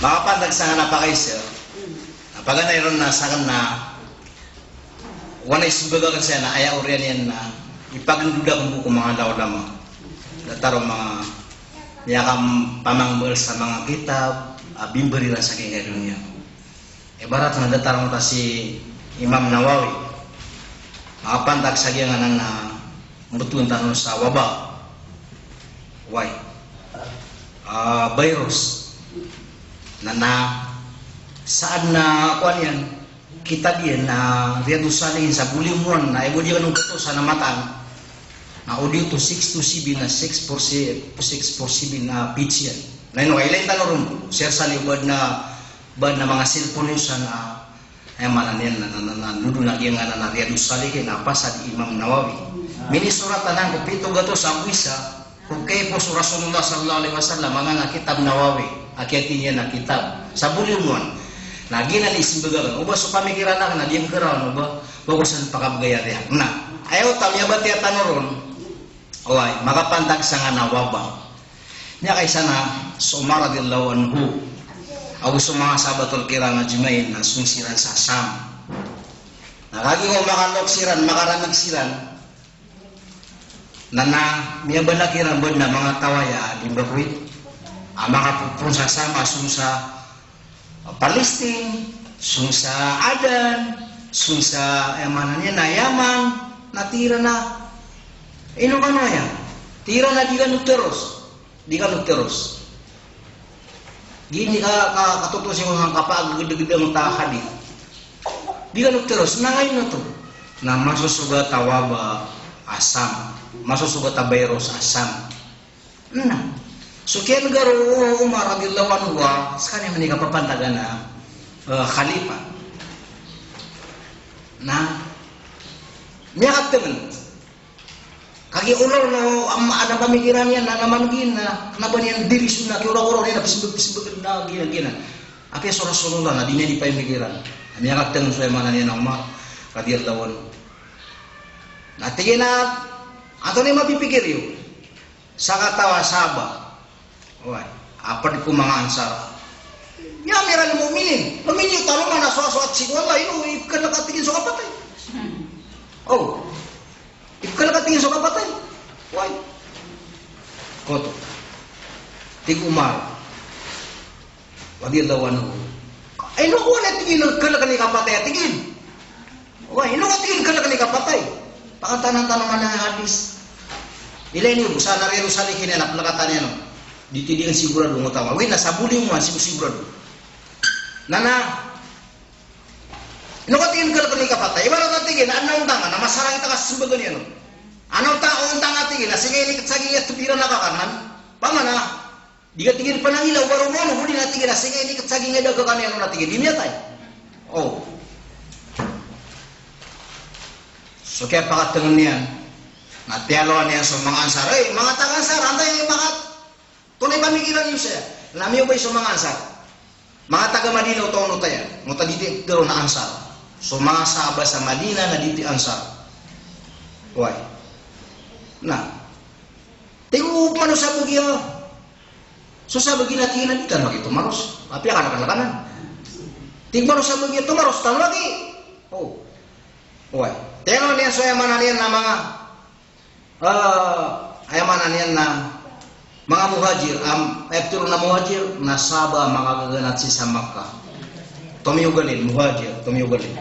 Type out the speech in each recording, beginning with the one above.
Makapandag sa nga napakaisa, pag nairon na sa na wana isugagagan siya na aya urian yan na ipagduda kung buko mga law lama. Dataro mga niyakam pamangmul sa mga kitab, bimberi lang sa kingayon niya. Ibarat na dataro mo si Imam Nawawi. Makapandag sa nga na mutun tanong sa waba. Why? Virus. Na saan na kuan yan kita din na Riyadus Salihin sa bulimuan na ibo diyan ng kuto sa namatan na audio to 6 to 7 na 6 for 7 na pitch yan na ino kailan talo ron share sa libad na mga cellphone yun sa na ay manan yan na nudo na diyan na Riyadus Salihin na pa sa Imam Nawawi minisurat tanang ko pito gato sa kuisa kung kay po sa Rasulullah sallallahu alaihi wasallam mga kitab Nawawi akitin niya na kitab sa bulimuan na ginalisin bagagan uba so pamikiran na diem kerawan uba bagusan pakabgaya dia na ayaw tamya ba tiya tanoron oy makapantag sa nga nawaba niya kay sana Umar radhiyallahu anhu aw sa mga sahabatul kiram na jumain na sungsiran sa Sam nakagi ko makanok siran makaramag siran na miya balakiran bod na mga tawaya di bakuit mga pupunsa sama sung sa Palestine, sung sa Adan, sung sa emanan niya na Yaman, natira na. Ino ka na yan? Tira na di ka nukteros. Di ka nukteros. Gini ka katutusin mo ng kapag gede-gede ng tahadi. Di ka nukteros. Na ngayon na to. Na masusuga tawaba asam. Masusuga tabayros asam. Na. So kaya nagaro Umar radhiyallahu anhu sekali menika papantagan na khalifah. Nah, niya temen. Kagi ulo no ada pemikirannya na naman gina, na banian diri sunna ki ora-ora ni bisbeg na gina. Apa ya Rasulullah na dinya di pemikiran. Niya temen so mana ni Umar radhiyallahu anhu. Nah, tigina atau ni mapipikir yuk. Saka tawa sabah. Wah, apa di mga ansar? Ya meral muminin. Lumini talo mana soat si wala ino ikan nakatingin so kapatay. Oh. Ikan nakatingin so kapatay. Why? Koto. Tig Umar. Radhiyallahu anhu. Ay no wala tingin kala kani kapatay tingin. Wah, ino tingin kala kani kapatay. Pakantanan-tanan man hadis. Ilay ni busa na Riyadus Salihin na pelakatan niya no. Ditidikan sigurado mo tawa. Wala sa buling mo sigurado. Nana. Ino ka tingin kala kani kapatay. Iba na tingin anong tanga na masarang ita kas subagan niya no. Anong tanga tingin na sige ni sagi ya tupira na kakanan. Pamana. Di ka tingin panangilaw baro mo huli na tingin na sige ni sagi nga daga kaniya no na tingin. Di niya tay. Oh. So kaya pakatangan niyan. Natialo niya sa mga ansar. Mga taga-ansar antay mga tunay pamikiran niyo siya. Namiyo ba sa mga ansar? Mga taga Madina utaw no tayo. Muta diti garo na ansar. So mga sahabat sa Madina na diti ansar. Why? Na. Tingu mano sa bagyo. So sa bagyo natin na dikan magito maros. Api akan kanan. Ting mano sa bagyo to maros tan lagi. Oh. Why? Teno niya so yamanan niya na mga ayamanan niya na mga muhajir, turun na muhajir, nasaba mga gaganat si sa Makkah. Tumiyugalin, muhajir, tumiyugalin.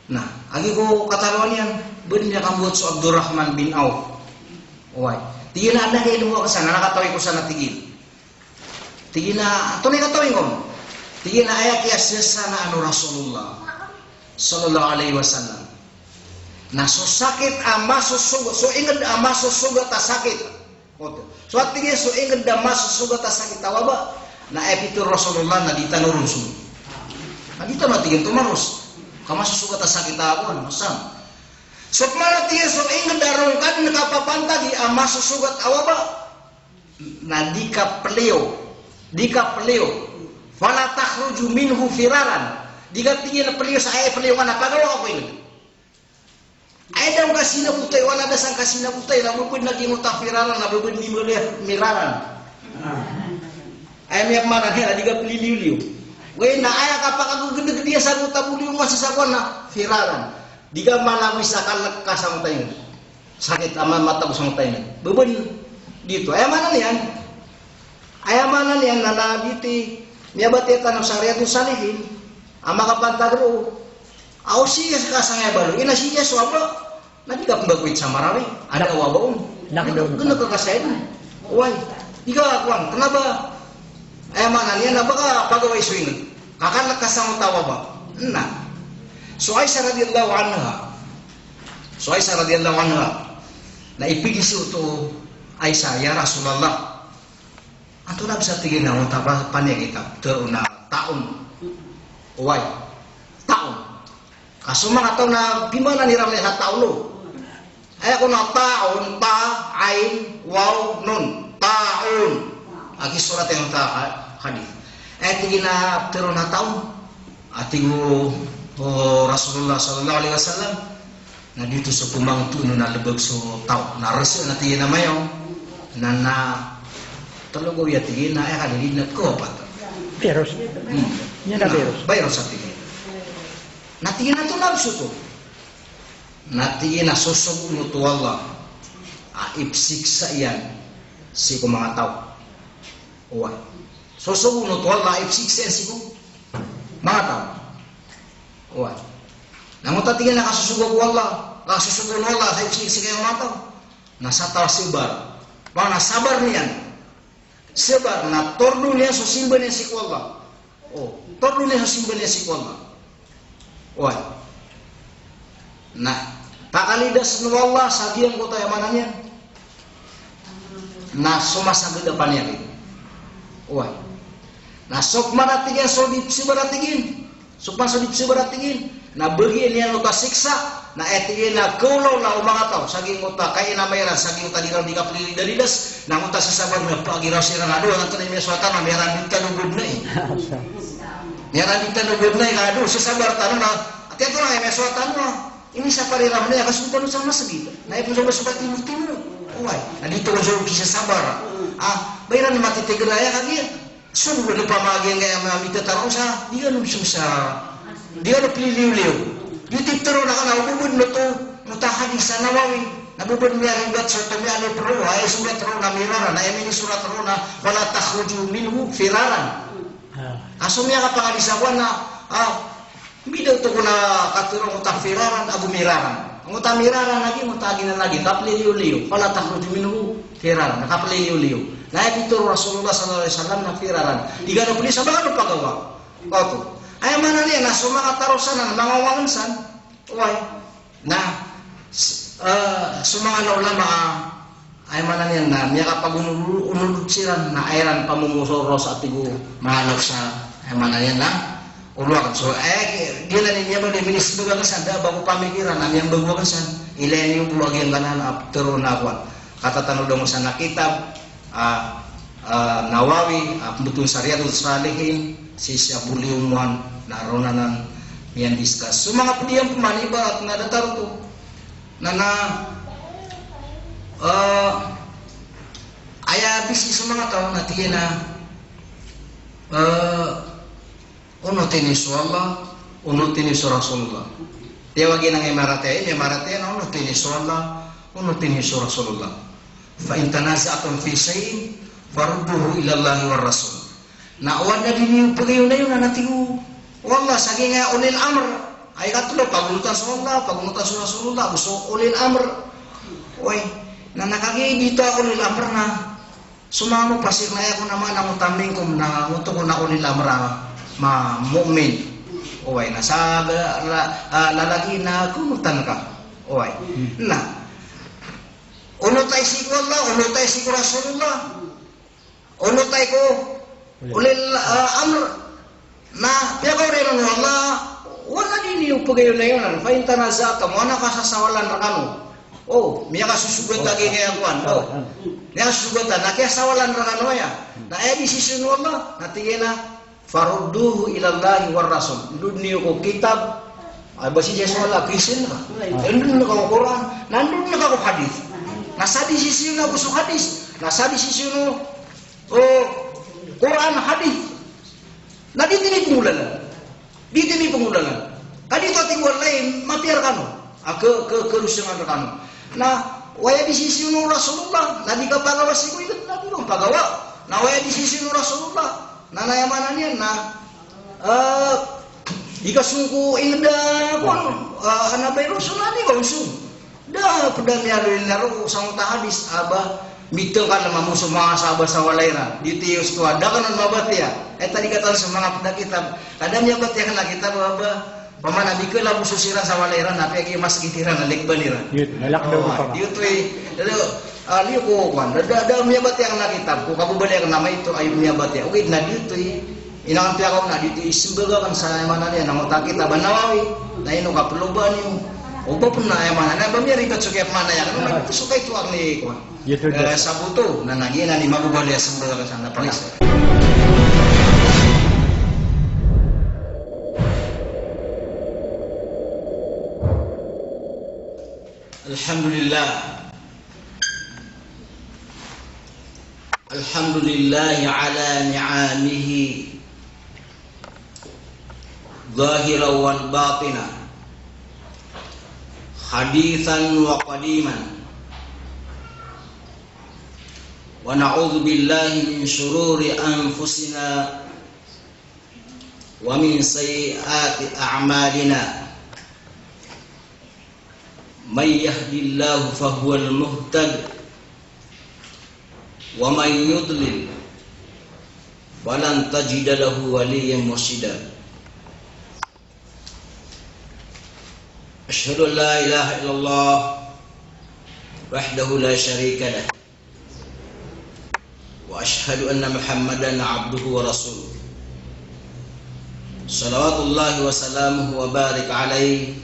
Nah, agi ko katalon yan, budi niya kambot so Abdurrahman bin Auf. Why? Tigil na ada kayo mo kasana, nakatawin ko sana tigil. Tigil na, ito na katawin ko. Tigil na ayak yasya na ano Rasulullah sallallahu alaihi wasallam. Na so sakit masusuga, so ingad masusuga ta sakit. So at tingin so ingad da masusuga ta sakit tawaba na epitur Rasulullah na dita nurunsun. Na dita matigin tumaros. Kamasusuga ta sakit awon, masam. So mana tingin so ingad da rongkan nakapapantagi masusuga awaba na dika peleo. Fala takhruju minhu firaran. Dika tingin na peleo sa ay peleo nga napagawa ko ini. Ay daw kasina putay wala dasang kasina putay na bubud na gingo tafiraran na bubud ni miraran. Ay miyak mana ni adiga peliliu-liu. We na aya kapak aku gede-gede sa tabuliu masih sakona firaran. Diga malam misalkan lekas sama tayo. Sakit ama mata ko sama tayo. Beben dito. Aya mana niyan? Aya mana niyan na biti niya batetan ng Riyadus Salihin. Ama kapantagro. Aw siya kasangay balo. Ina siya swaba. Nadiga pembaguit sama rawi. Ada wabaun. Kena kekasayan. Why? Diga kuan. Kenapa? Mana niyan na baka pagawai swing. Kakan lekas sama tawa ba? Nah. So Aisyah radhiyallahu anha na ipigi to Aisyah ya Rasulullah ato na bisa tigin na unta panya kita teruna taon uway taon kasumang ato na gimana niram lihat taon lo ay ako na taon ta ain waw nun taon agi surat yang ta hadis tigin na teruna taon atigo Rasulullah sallallahu alaihi wasallam na dito sa pumang tuno na lebeg so tao na reso na tiyan na mayo na talago ya tiyan na ay halilid ko pa virus yan na virus sa tiyan na tiyan na to labso to na tiyan na susog mo to Allah ipsiksa yan si ko mga tao uwa susog mo to Allah ipsiksa yan si ko mga tao uwa namun tatingin na kasusugo ko Allah, kasusugo ko Allah, sa ipsiksi kayong mataw. Nasa tawa sibar. Wang nasabar niyan. Sibar na tordo niya sa simba niya si Allah. Oh, tordo niya sa simba niya si Allah. Wah. Nah, pakalidas nu Allah sa giyang ko tayo mananya. Na sumasa depan niya. Wah. Na sok maratigin, so di sibaratigin. Sok man so di sibaratigin. Na bagi niya no kasiksa na etiye na kulo na mga tao saging uta kay na mayra saging uta diraw di kapili dalidas na uta sa sabar na pagiraw sira na do ang tunay mi suatan na meran din kanugod na eh meran din kanugod na kado sa sabar tanong na ati ato na may suatan mo ini sa pariram na kasuntan sa masagid na ipo sa sukat timur uway na dito ko sa sabar bayran na matitigil na ya kagi sunod na pamaging kaya mamita tarong sa di ka sa dia na pililiw-liw. YouTube taro na ka na, ububod mo to, mutahadis sa Nawawi. Nabubod mo yan hinggat sa tumiyano pero, ay surat ro na miraran, na emini surat ro na, wala takhruju minhu firaran. Asumya ka pangalisawan na, hindi daw ito ko na katurong utang firaran, abu miraran. Ang utang miraran lagi, mutagin na lagi, kapililiw-liw. Wala takhruju minhu firaran, nakapililiw-liw. Naipito Rasulullah SAW na firaran. Iga na pulis, ba ano pagawa? Oto. Ay mana niya na sumaka tarusan na mga wangansan. Uway. Na sumaka na ulama ay mana niya na niya kapag unulutsiran na ayran pamungusoros at tigo mahalok sa ay mana niya na uluwakan. So gila niya ba ni minis bagasan da bago pamikiran na niyang bagasan ilan yung buwag yung ganan aptero na kwan. Katatanong daw mo sa nakitab Nawawi betul sa Riyadus Salihin sisya buliumuan naronanan yang diskus. So mga pediam pemanibat na datar to na aya bisi sa mga tao na tiyan na unutin isu Allah unutin isu Rasulullah dia wagi nang emarate na unutin isu Allah unutin isu Rasulullah fa in tanaza'tum fi shay'in farudduhu ila Allah war Rasul. Na uwan na din yung pagayon na yun na natingo. Wallah, saging nga ulil amr. Ay katulo, pagunta sa Allah, pagunta sa Rasulullah, gusto ulil amr. Uy, na nakagay dito ulil amr na sumamo pasir na ako naman ang utambing ko na uto ko na ulil amr ma mu'min. Uy, nasa lalaki na kumutan ka. Uy, na unutay si Allah, unutay si Rasulullah. Unutay ko ulil amr na piyagaw rin Allah wala din yung pagayon na yun fa in tanaza'tum wala kasasawalan ra kamo miya kasusugot lagi kaya kuan niya kasusugot na kaya sawalan ra kano ya na desisyon Allah natigay na farudduhu ila Allah war Rasul dun niyo ko kitab ay basi Yesus wala Kristen ka nandun na ka Quran nandun na ka hadis nasa desisyon na gusto hadis nasa desisyon Quran Quran hadis. Nah di sini pengulangan. Kadi itu tinggal lain mapiar kanu. Ke rusungan kanu. Nah, waya di sisi Rasulullah. Nabi kapagawasi ko itu nabi dong pagawa. Nah, waya di sisi Rasulullah. Nah, na mana niya na ikasungku ingda kon hanapay Rasulullah ni konsum. Da pedang laro sang hadis aba bito kan mamuso mga sahabat sa walaira dito yung ada kan mabat ya tadi kata sa mga pedakitab kadang niya bat ya kan kita baba pamana biko la mususira sa walaira napi agi mas gitira na lekbanira nalak daw pa dito liyo ko kan da niya bat yang nakitab ko kabubali ang nama itu ayun niya bat ya okay na dito inangan piakaw na dito isimbaga kan sa mana niya nang utakita banawawi na ino kapuluban niyo opo pun na mana na bamiri ka tsukep mana ya kan suka itu ang ni ko sabuto na nagina ni mabubali asamba ka sana palis. Alhamdulillah ala ni'amihi zahiran wal batina hadithan wa qadiman wa na'udzu billahi min shururi anfusina wa min sayyiati a'malina may yahdihillahu fahuwal muhtadi wa man yudlil falan tajida lahu waliyyan mursyida. Asyhadu an la ilaha illallah wahdahu la syarika lah wa asyhadu anna Muhammadan abduhu wa rasuluh. Shalawatullahi wa salamuhu wa barik alaihi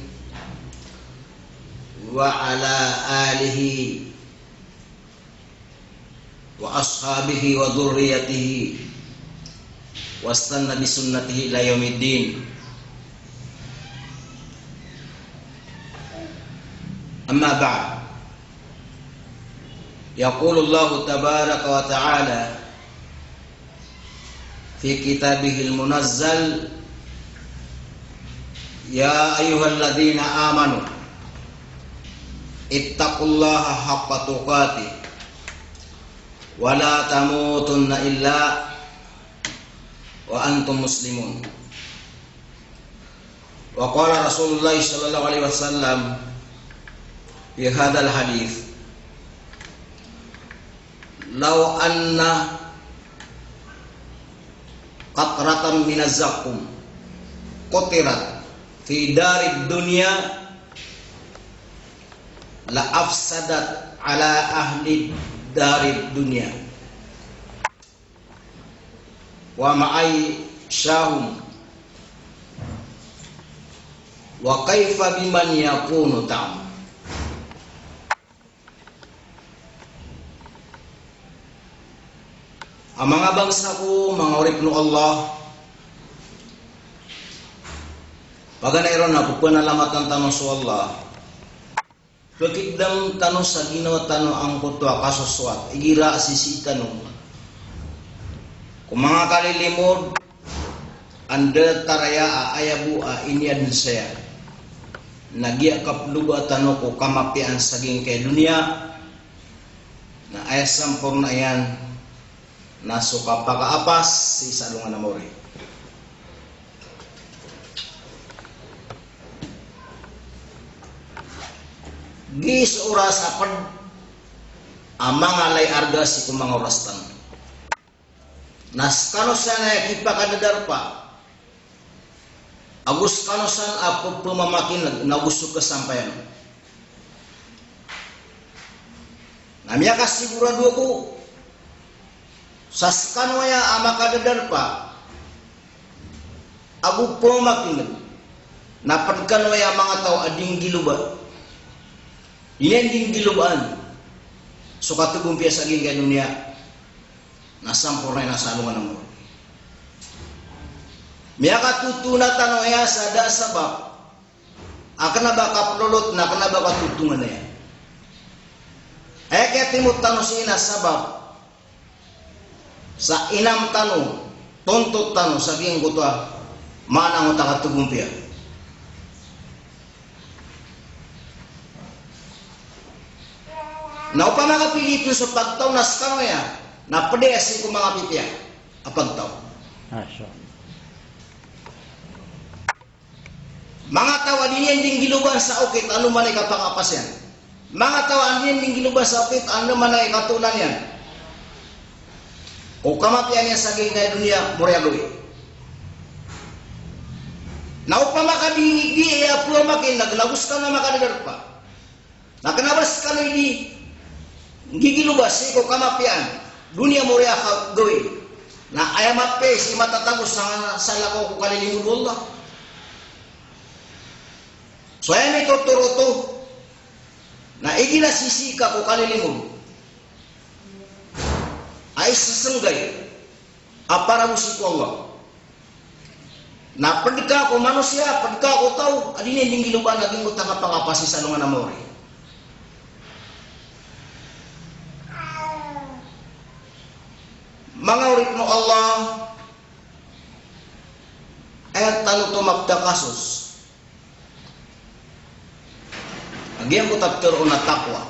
wa ala alihi wa ashabihi wa dhurriyyatihi wastanna bi sunnatihi ila yaumiddin. Amma ba'd. Yaqulu Allah tabaraka wa ta'ala fi kitabihil munazzal ya ayyuhalladzina amanu ittaqullaha haqqa tuqatih wa la tamutunna illa wa antum muslimun. Wa qala Rasulullah sallallahu alaihi wasallam fi hadzal hadits law anna qatratan minaz zakum qutirat fi darid dunya la afsadat ala ahli darid dunya wa ma'ai syahum wa kaifa biman yakunu ta'am. Ang mga bangsaku, mga urip no Allah, paganayron na pagpanalamatan tanong sa Allah, pagkikdam tanong sa ginawa tanong ang kutwa kasuswat, igira asisi tanong. Kung mga kalilimod, anda taraya ayabua inian saya, nagiya kapluga tanong ko kamapian saging kay dunia, na ayasam na yan, nasuka pagkaapas si salungan na mori. Gis oras apan amang alay arga si kumang orastan. Nas kanosan ay kipakadadarpa. Agus kanosan apo pemamakin nagusuk kesampaian. Namanya kasih buradu ko. Saskan waya amakadadarpa abu pemakin napadkan waya mga tao ading giluba ini ading gilubaan suka tugong piasa saging kay dunia nasampurnay na sa alungan mo miyaka tutunatan waya sada sabab akan na ba kaplulot na akan na ba katutungan na yan kaya timut tanong si ina sabab sa inam tanong Tuntut tanu saging kutua mana ngo takat tugumpia. Na upama ka Pilipino sa pagtaw nas kanoya na pedes ko mga pipya apagtaw. Aso. Mga tawa din yan ding giluban sa ukit ano man ay kapangapas yan. Mga tawa din ding giluban sa ukit ano man ay katulan yan. O kamatian yan sa gingay dunia moriagoy. Na upama ka di apua makin naglabus ka na makadagar pa. Na kanabas ka na di gigilubas ko kamapian dunia moria gawin na ayamape si matatagos sa lako ko kalilimod Allah. So ay may tuturuto na igila sisika ko kalilimod ay sasanggay para musik Allah na pagka ko manusia pagka ko tao adin yung giluban naging utang kapangapasi sa lungan na mori. Mga urip no Allah ayat tanu tumakda kasus agian ko tabtero na takwa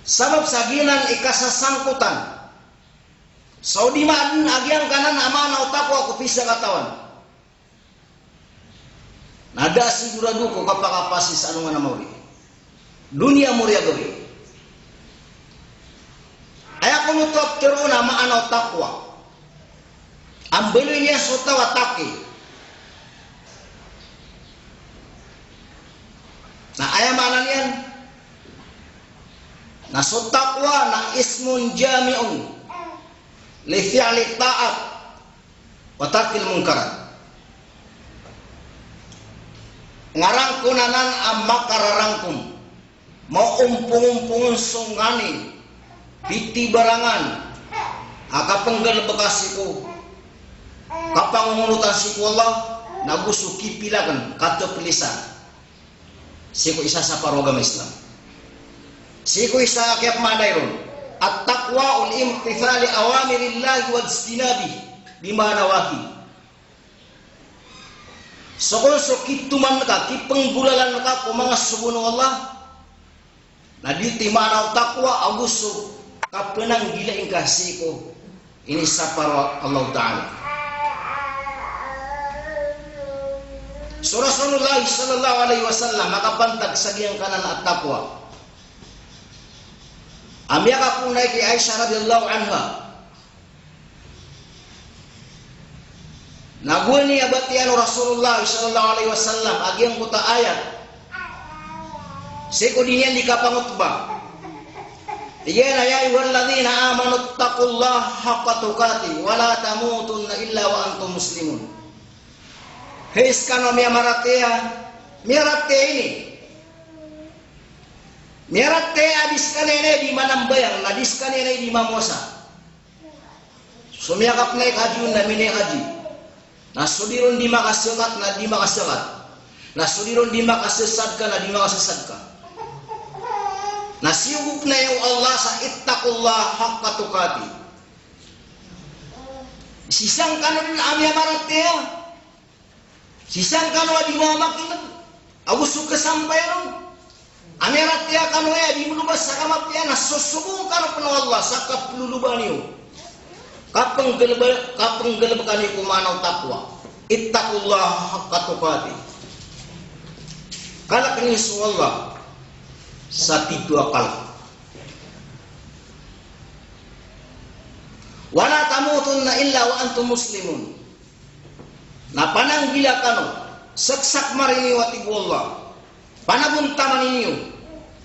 sabab saginan ikasasangkutan Saudi maadin agian kanan amana takwa ko pisa katawan nada sigurado ko kapakapasi sa anong namori dunia muria gawi Aya ko nutup teruna maano takwa. Ambelo niya sutawa taki. Na aya mana niyan? Na sutakwa na ismun jami'un li fi'li ta'at wa tarkil munkarat. Ngarangkunanan amma kararangkum. Mau umpung-umpungun sungani piti barangan akapenggal bekasiku kapangunutan siku Allah nagusu kipilakan kato pelisan siku isa sa parogam Islam siku isa kiap madairun at-taqwa ul imtithali awamirillahi wa ijtinabi bima nawahi sokol sokituman ka kipenggulalan ka ko mga subuno Allah na diti mana takwa agusu kapenang gila ing kasih ko ini saparo Allah Ta'ala. So Rasulullah sallallahu alaihi wasallam makapantag sa giyang kanan at takwa. Amya ka punay kay Aisyah radhiyallahu anha. Naguni abatian Rasulullah sallallahu alaihi wasallam agyang kuta ayat. Seko dinyan di kapangutba. Ya ayyuhalladzina amanu taqullaha haqqa tuqatih wa la tamutunna illa wa antum muslimun. His kano miarate ini. Miarate abis kanene di manambayang nadis kanene di mamosa. Sumiakap naik haji na mine haji. Nasudirun di makasagat na di makasagat. Nasudirun di makasasadka na di makasasadka. Nasiyubuk na yung Allah sa ittaqullah haqqa tuqati. Sisang kanon amya maratea. Sisang kano di mga makinan. Agusto kasampayan. Amya ratea kano ya di mulubas sa kamapya na susubong kano pano Allah sa kapluluban niyo. Kapanggalbakan niyo kumanaw takwa. Ittaqullah haqqa tuqati. Kalak ni Allah sa titu akal. Wala tamutunna illa wa antum muslimun. Na panang gila kano saksak marini wa tibu Allah. Panabuntaman ninyo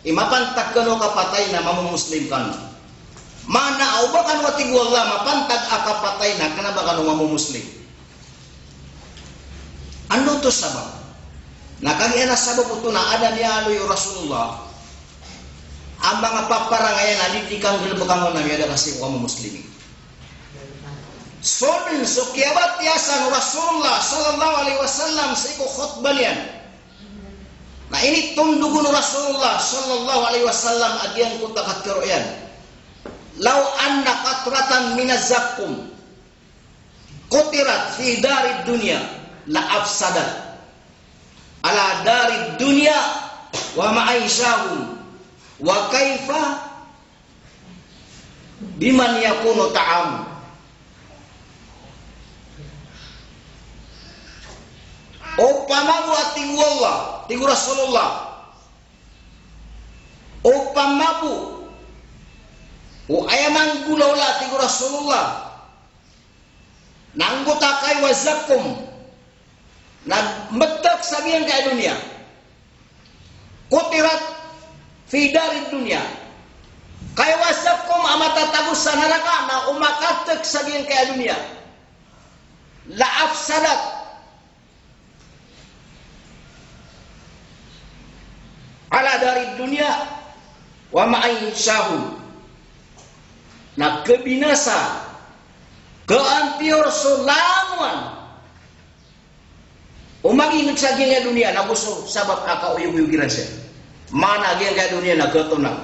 imapantag kano kapatay na mamumuslim kano. Mana aubakan wa tibu Allah mapantag akapatay na kanaba kano mamumuslim. Ano to sabab? Nakagyan na sabab ito na ada niya aloy Rasulullah. Ang mga paparangayan adidikang gilbakang na ada kasi kamu muslimin. Sonin so kiabat yasan Rasulullah sallallahu alaihi wasallam sa iko khutbah niyan. Na ini tundugun Rasulullah sallallahu alaihi wasallam agian ko takat karoyan. "Lau anna qatratan minaz zakkum qutirat fi darid dunya la afsadat ala darid dunya wa ma'aishahum wa kaifa biman yakunu ta'am." Upamamu atigu Allah, tigu Rasulullah. Upamamu ayaman gulaula tigu Rasulullah. Nanggota kai wazakum. Na metak sabian kai dunia. Kutirat fi darid dunia. Kai wazakum amata tagus sanaraka na umakatek sabian kai dunia. La afsadat ala dari dunia wa ma'aishahum. Nah kebinasa keantior solamuan umagi nagsagian dunia na gusto sabab aka uyug-uyug giranse mana gian kaya dunia na ketunang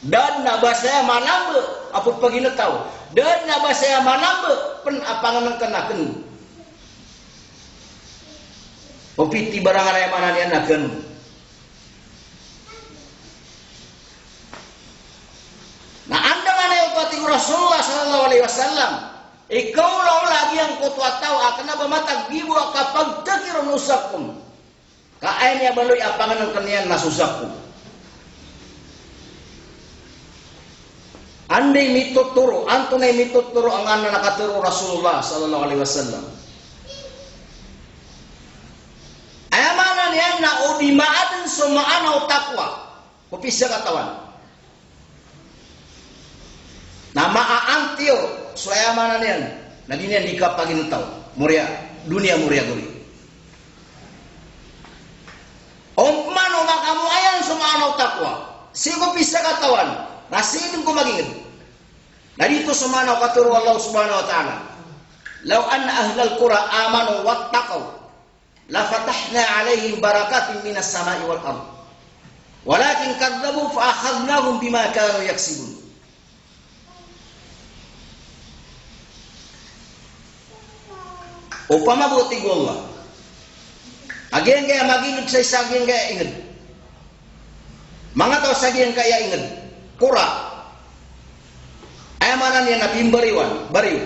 dan nabasaya manambe apot paginataw dan nabasaya manambe pen apangan ng kenaken opiti barangan ay mana niya naken. Nah anda mana yang pati Rasulullah sallallahu alaihi wasallam ikaw lang lagi ang kutwa tao akan na bamatag gibo kapag takir nusakum kain niya baloy apangan ng kaniyan nasusakum andai mituturo antunay mituturo ang ana nakaturo Rasulullah sallallahu alaihi wasallam ayamanan yan na udimaadan sumaanaw takwa kupisa katawan. Na maaantio suaya mana niyan na dinian dikapagin tao muria dunia muria guri mano makamu ayan sumanaw takwa sigo bisa katawan nasidin ko magingin na dito sumanaw katuro Allah subhanahu wa ta'ala law anna ahlal qura amanu wattaqaw la fatahna alaihim barakatin minas samai wal ard walakin kadzabu fa akhadnahum bima kanu yaksibun. Upama buti Allah. Agen kaya magingid sa isagin kaya inged. Mga tao sagin kaya inged. Kura. Ayamanan niya na bimbariwan. Bariw.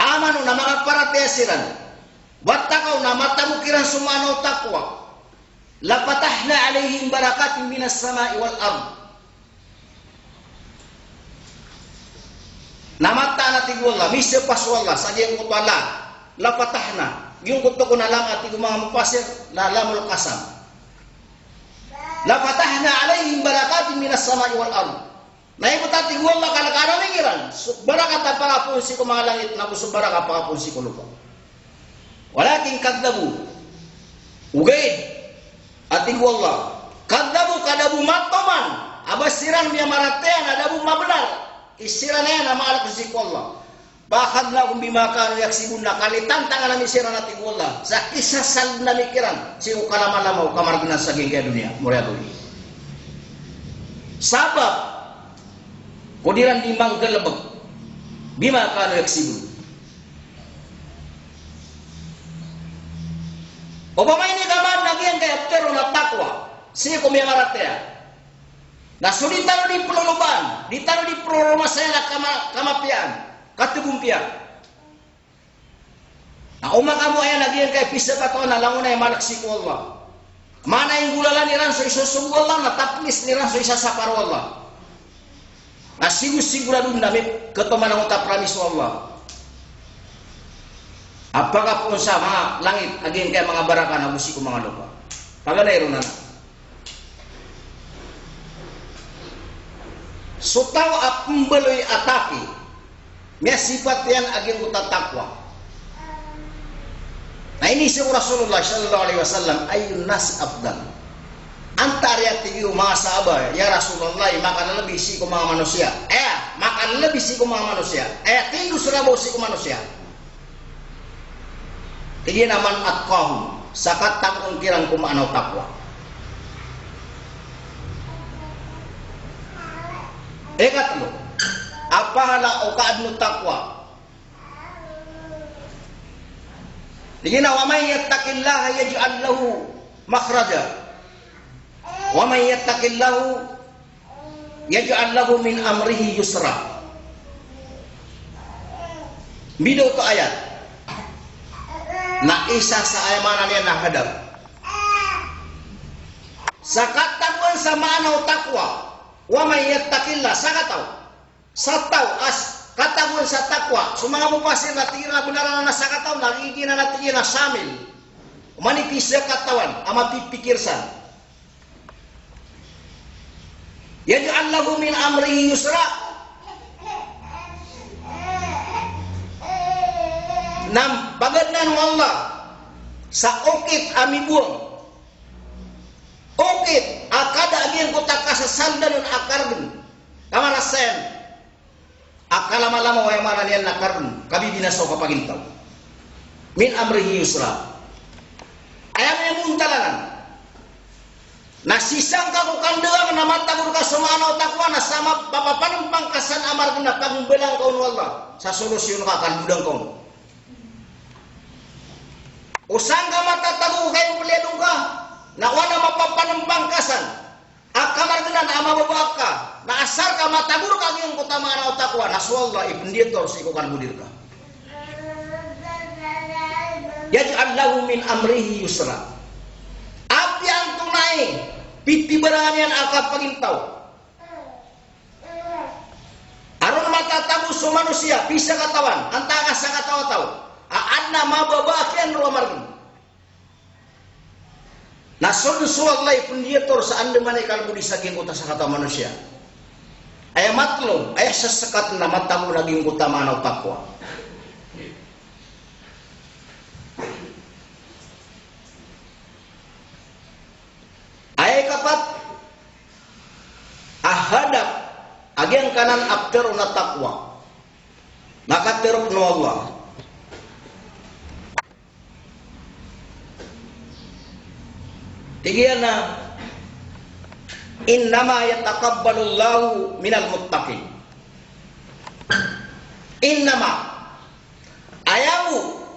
Amano na mga paratesiran. Wattakaw na matamukiran sumanaw takwa. Lapatahna alaihim barakatin minas samai wal ard. Namata na tigwala, misya paswala, sadyang kutwala, lapatahna, yung kuto ko na lang at mga mupasir, lalamul kasam. Lapatahna alaihim barakatin minas samai wal ard. Naibot at tigwala kalakana lingiran, barakat at pangapunsi ko mga langit, nabusog barakat pangapunsi ko lupa. Walakin kaddabu, ugaid, at tigwala, kaddabu kadabu matoman, abasiran niya maratean, adabu mabenar. Isira na yan na maalak si Allah. Bakad na kung bimakano yaksibun na kalitantangan namin isira natin Allah. Sa isasal na mikiran. Siyo kalaman-lamaw kamarginan sa geng kaya dunia. Muriya tuloy. Sabab. Kudiran di manggalabag. Bimakano yaksibun. Obama ini kaman nagiyan kaya pero na takwa. Siyo kumiyamarataya. Nah sulit taruh di peluluban, ditaruh di rumah saya lah kamapian, katubumpian. Nah umat kamu ayah lagi yang kayak bisa kata na langun ay malaksi ko Allah. Mana yang gulalan niran so isusung Allah na tapnis niran so isasapar Allah. Nah sigus-sigura dun damit keteman ang utapramis Allah. Apakah pun sama langit agin kayak mga barakan abusi ko mga lupa. Pagana irunan. Sutaw apembeloy ataki may sifat yan aging utatakwa. Nah ini si Rasulullah sallallahu alaihi wasallam ayun nas afdal. Antar ya tigiu mga sahabat ya Rasulullah makan lebih si mga manusia. Makan lebih si mga manusia. Tinggu surabaw si manusia. Ini naman atqahum sakat takung kirang kumanaw takwa. Katlo, apahala o kaadno takwa. Digina wa may yattaqillaha yaj'al lahu makhraja wa may yattaqillahu yaj'al lahu min amrihi yusra. Bido to ayat na isa sa ayamanan niya nakadab sa katawan sa manaw takwa wa may yattaqillah sa taw as katawan sa takwa so mga mupasir na tira benaran na sa kataw nagigina na tira samil manipis sa katawan ama pipikirsan yaj'al lahu min amrihi yusra nam bagadnan wallah sa ukit ami buang ukit akada agin ko takasasandan akarden kamarasen akala malama way maranian nakarden kabibina so kapagintaw min amrihi yusra ayam yang muntalangan nasisang ka kandeang na matagor ka sumanaw takwa na sama papapanang pangkasan amar na pagbelang kaun wallah sa solusyon ka kan budang kaun usang ka matatago kayo puledong ka na wala mapapanang pangkasan akamar na amababak ka na asar ka matagor ka ngayong kutamaan o takwa na swallah ipenditor si kukan budir ka yaj'al lahu min amrihi yusra api ang tunay pitibaran yan akap pagintaw aron matatago sa manusia bisa katawan antaka sa katawa-taw aadna mababakyan ruamargin na sunsuwag lay pendiator sa andaman ay kalbudi sa ginguta sa kata manusia ay matlo ay sasakat na matago na ginguta manaw takwa ay kapat ahadap agyang kanan after na takwa nakaterok no Allah tigiyan na innama yataqabbalullahu minal muttaqin innama ayamu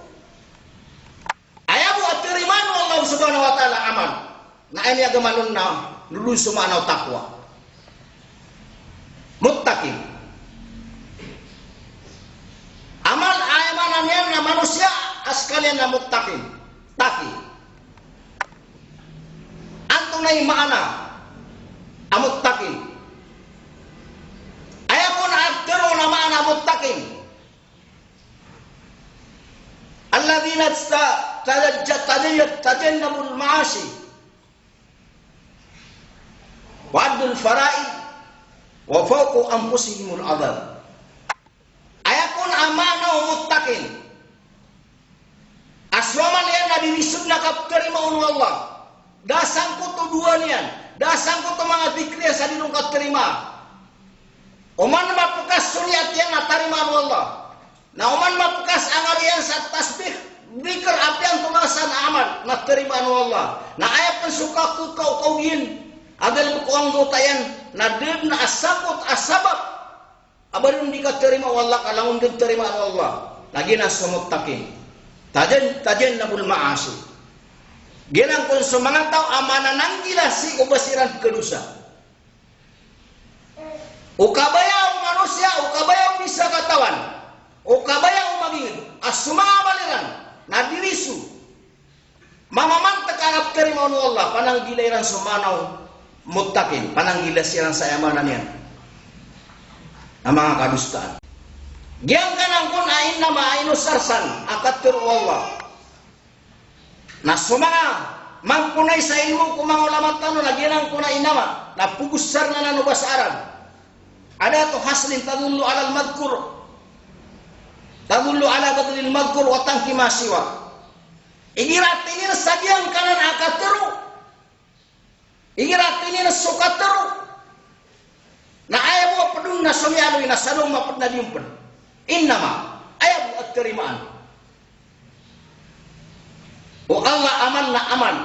atiriman Allah subhanahu wa ta'ala aman na ini agamanon na lulun sumanaw takwa muttaqin amal ayamanan yan na manusia askalian na muttaqin taki antunay maana amuttaqin ayakun agtero na maana muttaqin alladhina tajannabul ma'asi wa'adul fara'id wa fawqu anfusihimul adab ayakun amana muttaqin aswaman yan na dirisud na kapterimaun Allah dasang ko to duanian dasang ko to mga dikriya sa dinong katerima oman mapukas suryat yang natarima Allah na oman mapukas angarian sa tasbih bikar api ang tumasan aman natarima Allah na ayap suka ko kauyin adal bukuang dotayan na din na asabab abarin di katerima Allah kalangon din terima Allah lagi na sumuttakin tajen nabul ma'asi Ginang kung sumangantaw amananang gila si ubasiran kedusa. Ukabayaw manusia, ukabayaw bisa katawan. Ukabayaw magingin. Asumanga baliran, nadirisu. Mamamantak arap terima Allah, panang gilairan sumanaw muttakin, panang gila siran sa amanan yan. Ang mga kadustaan. Giyang kanang kun ain na maaino sarsan, akat tiru Allah. Na sumanga mangkunay sa ilmu kumang ulama tano na ginang kunay inama na pugusar na nanubas Arab ada to haslin tadullu ala al-madhkur tadullu ala badlil madhkur wa tanki masiwa igiratinir sagyang kanan akatero igiratinir sukatero na ayabu pedung na sumialo ina salong mapad na diumpen innama ayabu at-terimaan o Allah aman na aman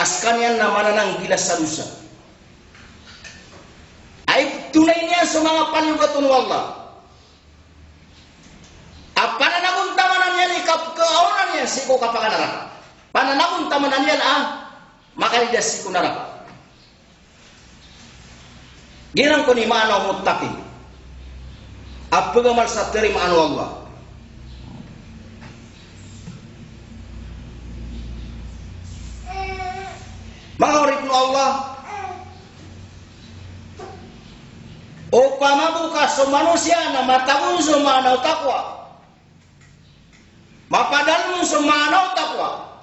askanyan na mananang gila sa rusa ay tunay niya sa mga panugatun Allah orang yang siko kapakan neraka. Pananapun tamanan yan maka dia siko neraka. Girang ko ni manaw muttaqi. Apagamal sa terima anu Allah. Maurid nu Allah. Upama buka so manusia na matawun so manaw takwa. Mapadalun so manaw takwa.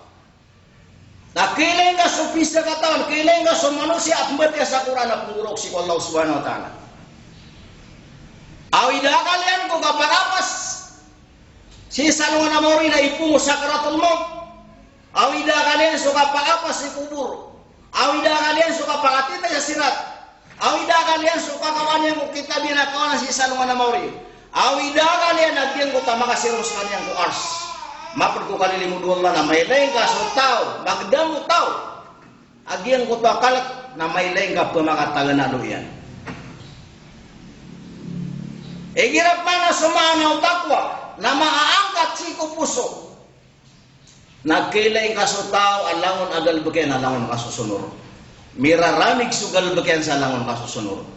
Na kileng ka so pisa katawan, kileng ka so manusia at mbati sa Quran na pungurok si Allah subhanahu wa ta'ala. Awida kalian ko kaparapas si salungan na mori na ipungo sakaratul maut. Awida kalian so kaparapas si kubur. Awida kalian so kapakatita sa sirat. Awida kalian so kakawan yang kita binakawan si salungan na mori. Awida kalian nagyan ko tamakasirus kanyang ko ars. Mapad ko kalilimu Allah na may lengka so tao, magdamu tao. Agian ko to akalat na may lengka pamakataganado yan. Girap mana sumanaw takwa na maaangkat siko puso. Nagkilaing kaso tao alangon agal bagyan alangon kasusunod. Miraramig sugal bagyan sa alangon kasusunod.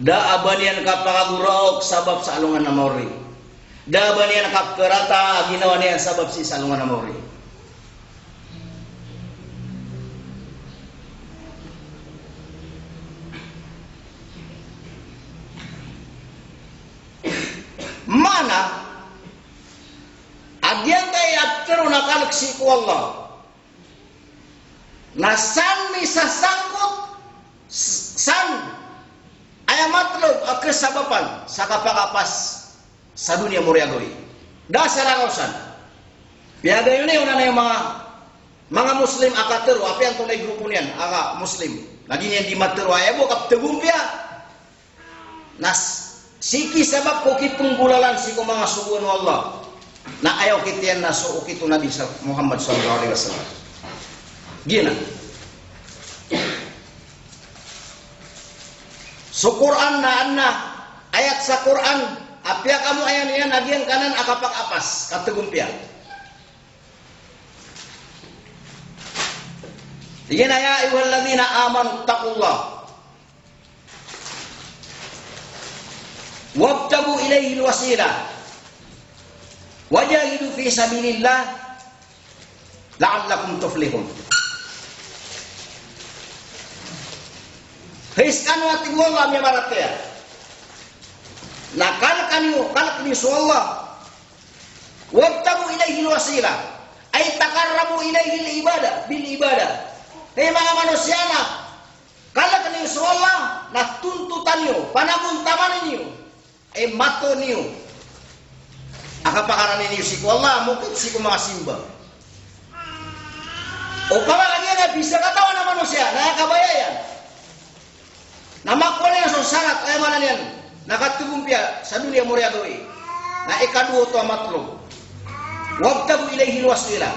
Da abanian kapakagurok sabab sa alungan na mauri. Da abanian kapkerata ginawa niyan sabab si salungan na mauri. Mana agyan kay atero nakalagsi ko Allah na san mi sasangkot san ayamatlog akasabapan sa kapakapas sa dunia moriagoy da sa langausan biada yun una na yung mga muslim akatero api ang tunay grupo niyan aga muslim lagi niyan di matero ayabo kap tegumpia nas siki sebab ko kitong bulalan siko mga subuan ng Allah na ayaw kitiyan na suo kito Nabi Muhammad sallallahu alaihi wasallam. Gina. So Quran na anna ayat sa Quran apya kamu ayan yan agian kanan akapak apas kategumpia. Gina ya ayyuhalladzina amanu taqullah wabtagu ilaihi alwasilah wajahidu fi sabilillah la'allakum tuflihun. Hiskan wati Allah mi maratea nakal kani su Allah wabtagu ilaihi alwasilah ay taqarrabu ilaihi bil ibadah. Hei mga manusia na kala kani su Allah na tuntutan niyo panaguntaman niyo mato niyo akapakaran niyo siku Allah mungkin siku mga simba o lagi na bisa katawan na manusia na kabayayan na makuha niya so sangat ay manan yan nakatugumpia sa dunia moriagoy na ikaduo to matlog wabtagu ilaihi alwasila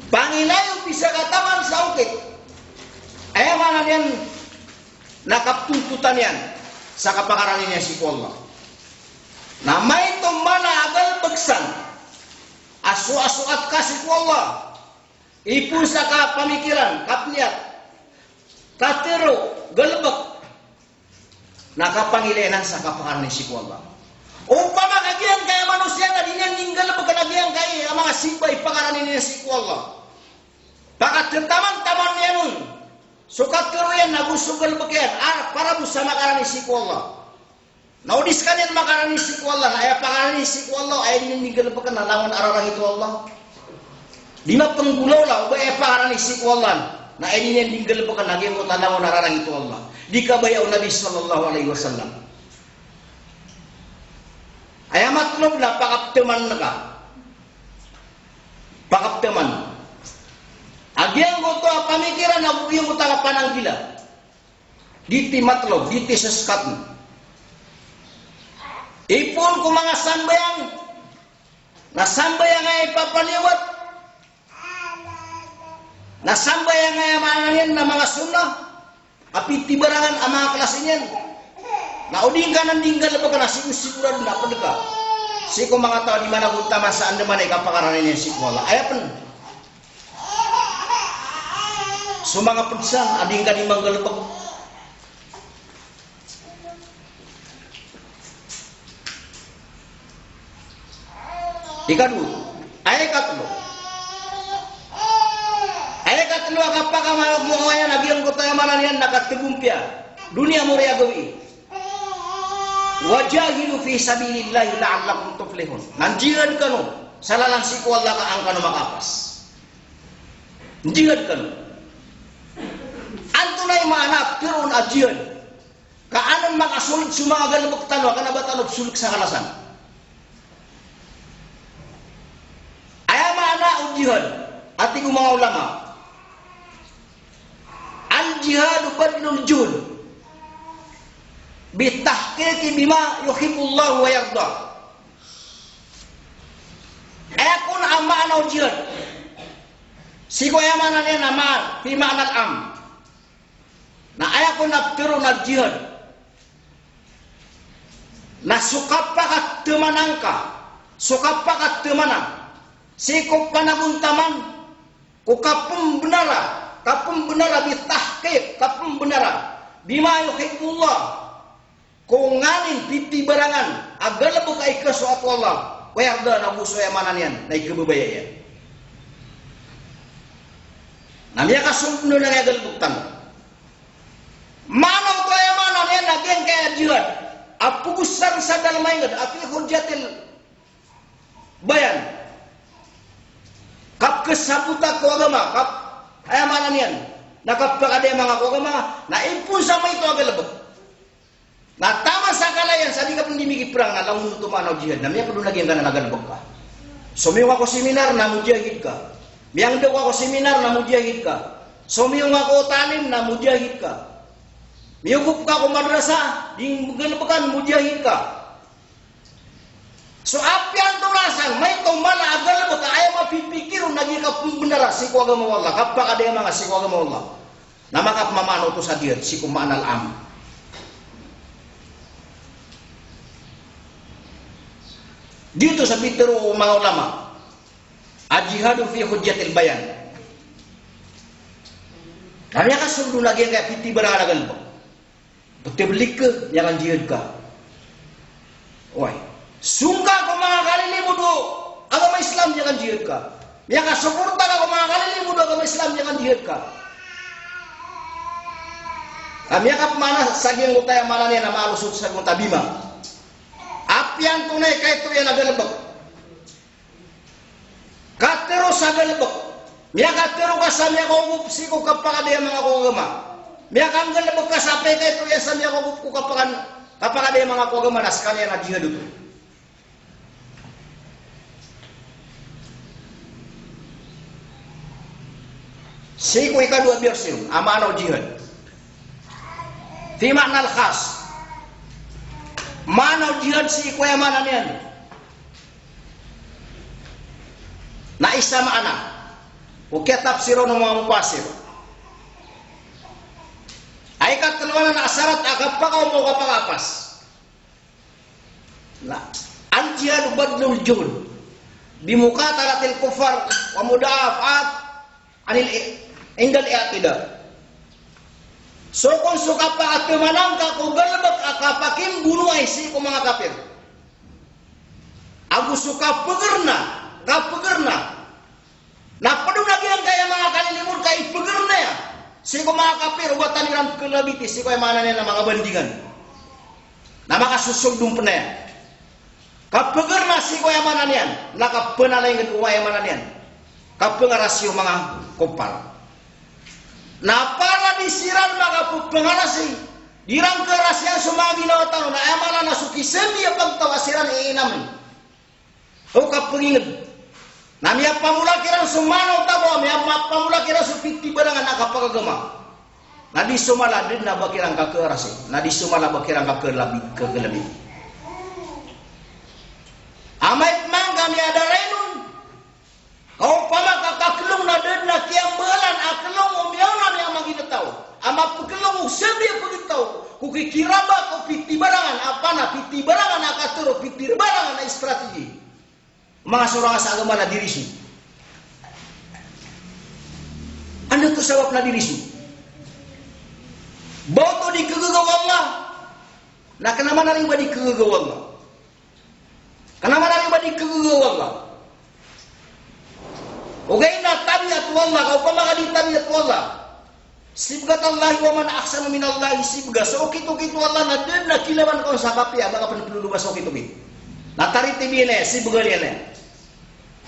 pangilayo bisa katawan sa ukit ay manan yan nakaptuntutan yan sa kapakaran niya si Allah. Na may mana agal bagsan asu-asuat kasih Allah. Ipun sa pamikiran, kapniat, katero, galbak. Nakapangilenan sa kapakaran niya si Allah. Upama kagian kaya manusia na dinyan ninggal bagalagian kaya ang mga simbay pakaran niya si Allah. Pakat taman-taman niya nun. Sukat keruyan nagusugal bagian para busa makarani siku Allah. Naudis kanian makarani siku Allah. Ayah pakarani siku Allah. Ayah dinigil bakan lawan ararah itu Allah. Lima penggulaw lah. Ubay pakarani siku Allah. Na ayah dinigil bakan lagi mo lawan ararah itu Allah. Dikabayaw Nabi sallallahu alaihi wasallam. Ayah matlub na pakapteman na ka. Pakapteman. Agian ko to pamikiran na buyong ko taga pananggila. Diti matlog, diti seskat. Ipon ko mga sambayang na sambayang ay papaliwat. Na sambayang ay amanin na mga sunnah. Api tibarangan ang mga klase niyan. Na uding kanan dinggal lepo kana siguran na pedeka. Siko mga tao di mana gunta masa anda mana kapakaran ini siko wala. Ayapen. Sumanga pensan ading ka di manggal lepo. Ikadu, ayat katlo. Ayat katlo kapag mo yan nabilang ko tayo mananian nakatigumpya. Dunia mo rea gawi. Wajahidu fi sabilillahi la'allakum tuflihun. Nanjiran kanu salalang siku Allah ka ang kanu makapas. Nanjiran kanu. Antunay maanap pirun ajian. Kaanan makasulit sumaga lebok tanwa kana batalog sulik sa kalasan. Jihad ati ko mga ulama al jihad badlul juhd bitahqiqi bima yuhibbullah wa yarda ayakun amana jihad siko yamana ni nama fi ma'na al-am na ayakun naftirun al jihad na sukapakat temanangka sukapakat temanang Siko panabuntaman ku kapum benara bitahqiq kapum benara bima yuhibbullah ku nganin piti barangan agar lebuk ai ke suatu Allah wa yarda na buso ya mananian naik kebebayaan namanya kasumnu na agal buktan mana ko ya mananian nagen kaya jihad apu gusar sadal maingad api hujjatil bayan kap kesabuta ko agama kap ay mananian nakapag ada mga ko agama na impun sama itu agak lebek na tama sa kalayan sa di ka pendimigi perang na lamun tumanaw jihad namanya perlu lagi yang kana nagan lebek ka sumiyo ako seminar na mujahid ka miyang daw ako seminar na mujahid ka sumiyo ako tanim na mujahid ka miyugup ka ako madrasah di gelebekan mujahid ka so apian tulasan may tumala agal mo ta ay mapipikirun nagi ka pembendara si ko agama Allah kapag ada yang mga si ko agama Allah na makapmamano to sa diet si kumanal am dito sa bitero mga ulama ajihadu fi hujjatil bayan kami akan sundu lagi yang kayak piti beranagal mo betul belik ke jangan jihad ka why sungka ko mga kalilimu do agama Islam jangan jihad ka. Ya ka suporta ka ko mga kalilimu do agama Islam jangan jihad ka. Kami akap mana sagyang utaya mana niya na malusot sa kong tabima. Apian tunay kay ito yan nagalabak. Katero sa galabak. Miya katero ka sa miya ko siko kapakadaya mga ko agama. Miya kang galabak ka sa kay ito yan sa miya ko kapakadaya mga ko agama nas kanya na jihad ito. Siko ikadua biarsin amana jihad. Fi makna al-khas. Mana jihad siko ya mana niyan. Na isa maana. Uke tafsiro ng mga mupasir. Ay katulungan na asarat agapakaw mo kapakapas. Na al jihad badlul juhd. Bimukatalatil kufar wa mudafa'at anil indal i'tida so kung suka pa at manang ka kung galabak akapakin bunuh ay si ko mga kafir aku suka pegerna na padung lagi ang kaya mga kalilimur kay pegerna ya si ko mga kafir ubatan nilang kelabiti si ko ay mana nila mga bandingan na makasusog dum pena ya kapegerna si ko ay mana niyan nakapenalay ng kuwa ay mana niyan kapengarasyo mga kopal na para disiran mga pengarasi dirang kerasyan sumagi na tao na amala na sukisemi ya pagtawasiran iinamin o kapengingid na miya pamulakiran sumano tabo miya pamulakiran supiti barangan nakapagagama na di sumala din na bakirang kakerasi na di sumala bakirang kekelabi amait mangga mi ada renun kau pama kakakelung na den na kiang belan akelung umianan yang magi tahu ama pekelung sebi aku tahu ku kikiraba ku piti barang pana piti barangan akaturo pitir barangan na strategi mga surang sa agama na dirisu anda tu sabab na dirisu boto di kegagaw Allah na kenapa nari badi kegagaw Allah kenapa nari badi kegagaw Allah okay na tabiat Allah kau pamaga di tabiat Allah sibgat Allah wa man ahsanu min Allah sibga so kitu Allah na den na kilawan kau sabapi aga penulu baso kitu na tariti bine sibga ne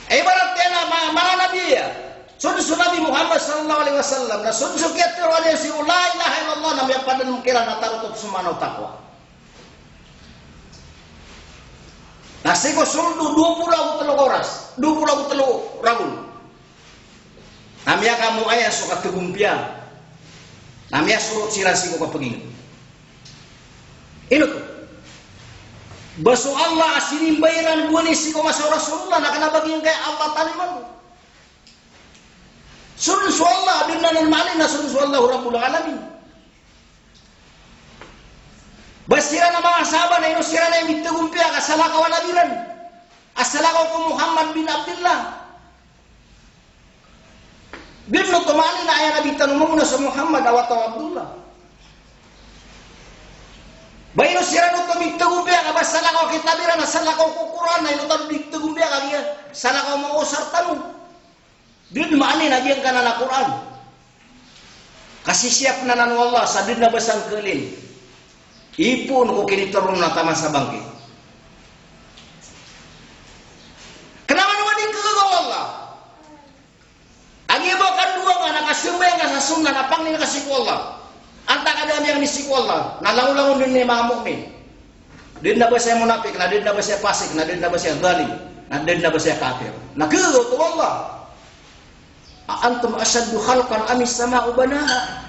ibarat tena mana nabi ya sunsu Nabi Muhammad sallallahu alaihi wasallam na sunsu kitu wala si la ilaha illallah na ya padan mukira na tarutop sumano takwa na siko sundu 23 horas 23 ragul namanya kamu ayah suka kegumpia namanya suruh sirasi ko kapagin ino to baso Allah asinin bayaran buwan isi ko masa Rasulullah na kanabagin kay Allah taliman sunsu Allah dinna normal na sunsu Allah Rabbul Alamin basira na mga sahabat na ino sira na yung mitagumpia kasalakaw nabiran asalakaw ko Muhammad bin Abdullah Bino tumali na ayan nabi tanong muna sa Muhammad awataw Abdullah. Bayno sira no tumigtagumbia ka ba salakaw kitabira na salakaw kukuran na ino tumigtagumbia ka giya salakaw mo usar tanong. Din maani na diyan ka na Quran. Kasi siap na nanu Allah sa din na basang kelin. Ipun ko kinitarong na tama sa bangkit. Kenapa naman din kagagaw Allah? Ang iba kadua nga nakasumay nga sa sunnah na pang nakasiku Allah. Anta kadami yang nisiku Allah. Nalangulangon din ni mga mukmin. Din na ba siya munafik, na din na ba siya fasik, na din na ba siya zalim, na din na ba siya kafir. Nagagaw to Allah. Antum asyaddu khalqan amis sama'u banaha.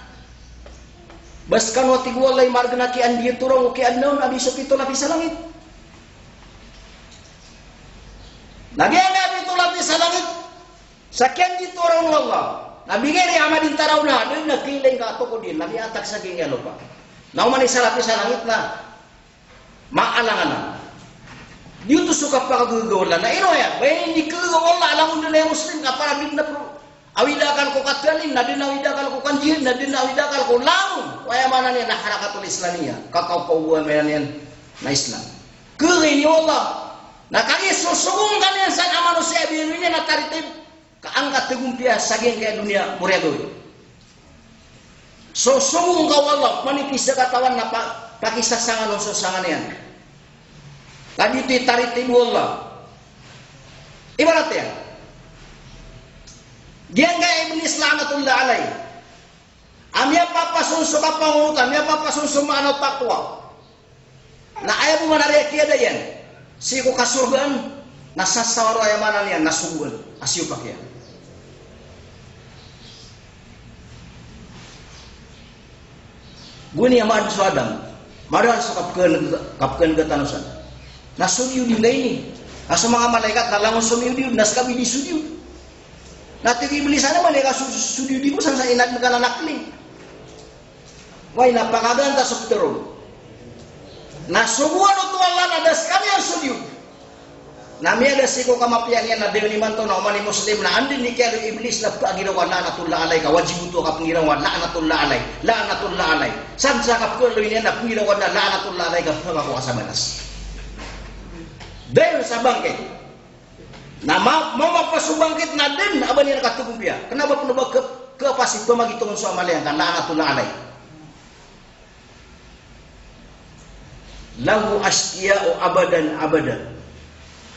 Baskan wa tigu Allah margana ki andi turang ki annaun abi sukito lapis sa langit. Nagyanga dito lapis sa langit. Sakyan dito orang Allah. Nabigay ni amadin taraw na, doon nagkiling ka ato ko din, nabi atak sa gingelo pa. Nauman isa lapis sa langit na, maalangan na. Dito suka pa kagagawa na, ino ya, bayan hindi kagagawa Allah, alam mo na yung Muslim, kapara din na pro. Awidakan ko katalin, na din awidakan ko kanjihid, na din awidakan ko lamun. Kaya mana niya, naharakatul Islamiyah, kakaupawan mo yan na Islam. Kagay ni Allah, nakaisusugong ka niyan sa manusia, biru niya nataritib, kaangkat tegumpia saging kaya dunia muriagoy. So sumung kau Allah manipis sa katawan na pakisasangan o sasangan yan. Tadi itu taritib Allah. Ibarat ya. Dia enggak iblis laknatullah alai. Amya papasun sa kapangutan, amya papasun sa maanaw takwa. Na ayaw mo manariya kiyada yan. Siko kasurgaan, nasasawaro ayamanan yan, nasubuan. Asyo pa kaya. Guni yang madu Adam, madal sa kapken gatanusan. Nasudiyo din na ini. Aso mga malaikat nalangon sumiyo din, naskabi di sudiyo. Natin ibilisan naman, sudiyo di mo sa inat na kananakli. Way, napakaganda sa putero. Nasubuan o tuwala na das kami ang sudiyo. Nami ada siko kamapian yan na dewi man to na umani Muslim na andin ni kaya iblis na ginawa la'natullah alay ka wajib to ka pangirawan la'natullah alay sansa ka ko niya na pangirawan na la'natullah alay ka ko sa banas dahil sa bangkit na mapasubangkit na din aban niya nakatugumpiya kenapa penubag kepasit pamagitungan sa amalian kan la'natullah alay lahu asqiya'u abadan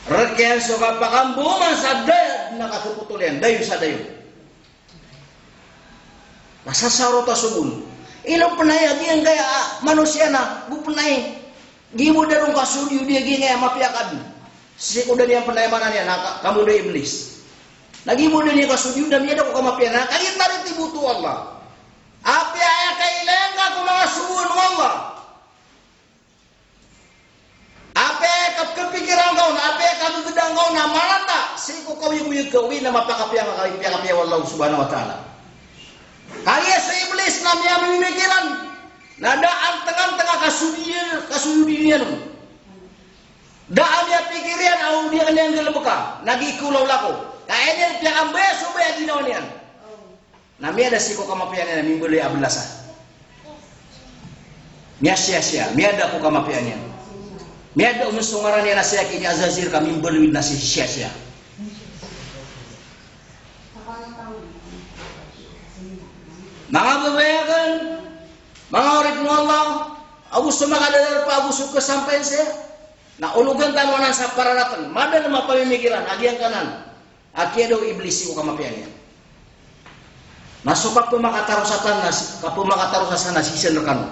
Rekian suka pakambuman sa dayat nakakuputulian, dayo sa dayo. Nasasaro ta subun. Ilo penay agi ang kaya manusia na, bupenay. Gibo darong kasuryo dia gingay mapiakad. Siko dan yang penay mana niya, kamu da iblis. Nagibo dan niya kasuryo dan niya dako kamapian. Kaya tarit ibuto Allah. Api aya kailan ka kung mga subun Allah. Apa kepikiran kau, apa kagedang kau na malata, siko kau yung na mapakapiang Allah subhanahu wa ta'ala. Kaya sa iblis na niya mimikiran, na daan tengah-tengah kasudiyan, kasuyudi niya nun. Daan niya pikirian au dia kan yang gelebeka. Nagi kulau lako. Kayaknya dia ambil supaya ginaw niyan. Nami ada siko kamapian niya minggu le ablasa. Mia sia-sia, mia ada ko kamapian niya. Mia ada umusungaran niya na siya kini azazir kami berwid na si sia-sia. Mga babayagan, mga orit mo Allah, abus sumakadadar pa abus kesampaian saya. Na ulugan tanuanan sa pararatan, mada na mapamimikiran, agi ang kanan. Aki daw iblis ko kamapian. Masuk ka pumakatarusan na sisan rekan.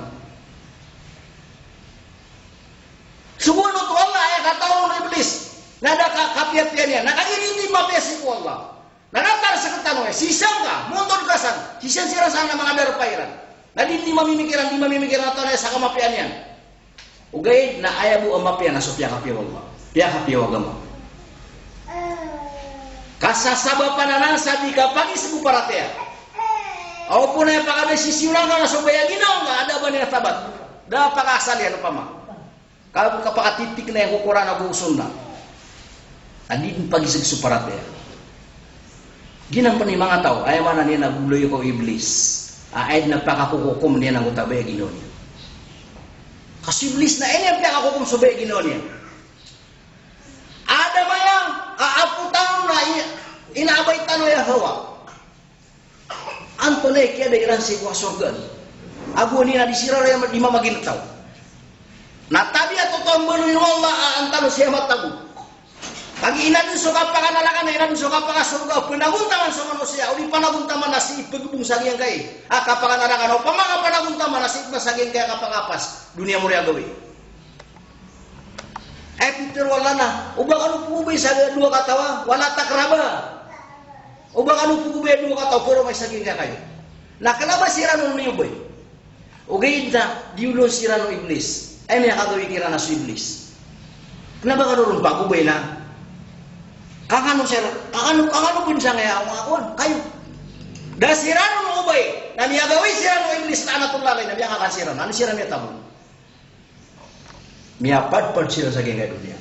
Subuh to Allah ay katawon iblis. Nada ka kapiat-pian niya, nakagiriti mapesi ko Allah. Nanatar sa katano sisang ka, mundur kasan, sisan sira sana mga darpairan. Nadi di mamimikiran ato na sa kamapian yan. Ugay na ayabu ang mapian na so piya kapiya Allah. Piya kapiya agama. Kasasaba pananan sa di kapagi sa buparatea. Ako po na yung pakadesisyonan ka na so bayaginaw nga, ada ba niya tabat? Da pakasal yan pa ma. Kapakatitik na yung kukuran na buusun na. Adi din pagisig sa paratea. Ginang pa ni mga tao, ay man na niya naguloy ko iblis. Ay nagpakakukukum niya ng utabay ginaw niya. Kasi iblis na niya pakakukum subay ginaw niya. Ada ba yan? Aaputang na inaabay tanong yung hawa. Antonay kaya da iran si kuwa surgan. Ago ni na disira yung lima maginataw. Natabi at totoo mo yung Allah aantalo siya matago. Pag inadun so kapakanalakan na inadun so kapakasurga, pinaguntaman sa manusia, o di panaguntaman na si ipagubong sagiyan kayo. Kapakanalakan, o pamanga panaguntaman na si ipagsagiyan kayo kapakapas, dunia mo rin gawin. Peter wala na, ubang ano pugubay sa dua katawa, wala takraba. Ubang ano pugubay dua katawa, pero may sagiyan kayo. Nakalaba sira nung niyubay. Ugay na, diulong sira nung iblis. Ay may kagawin kira na si iblis. Kenapa ka nurun pagubay na? Kakano pun siya ngaya ang mga kuwan, kayo. Dahil sirano ng ubay, na niyagawin sirano ng iblis na anak lalay, na niya kakasiran. Ano sira niya tamo? Miyapad-pad sila sa gengay dunia.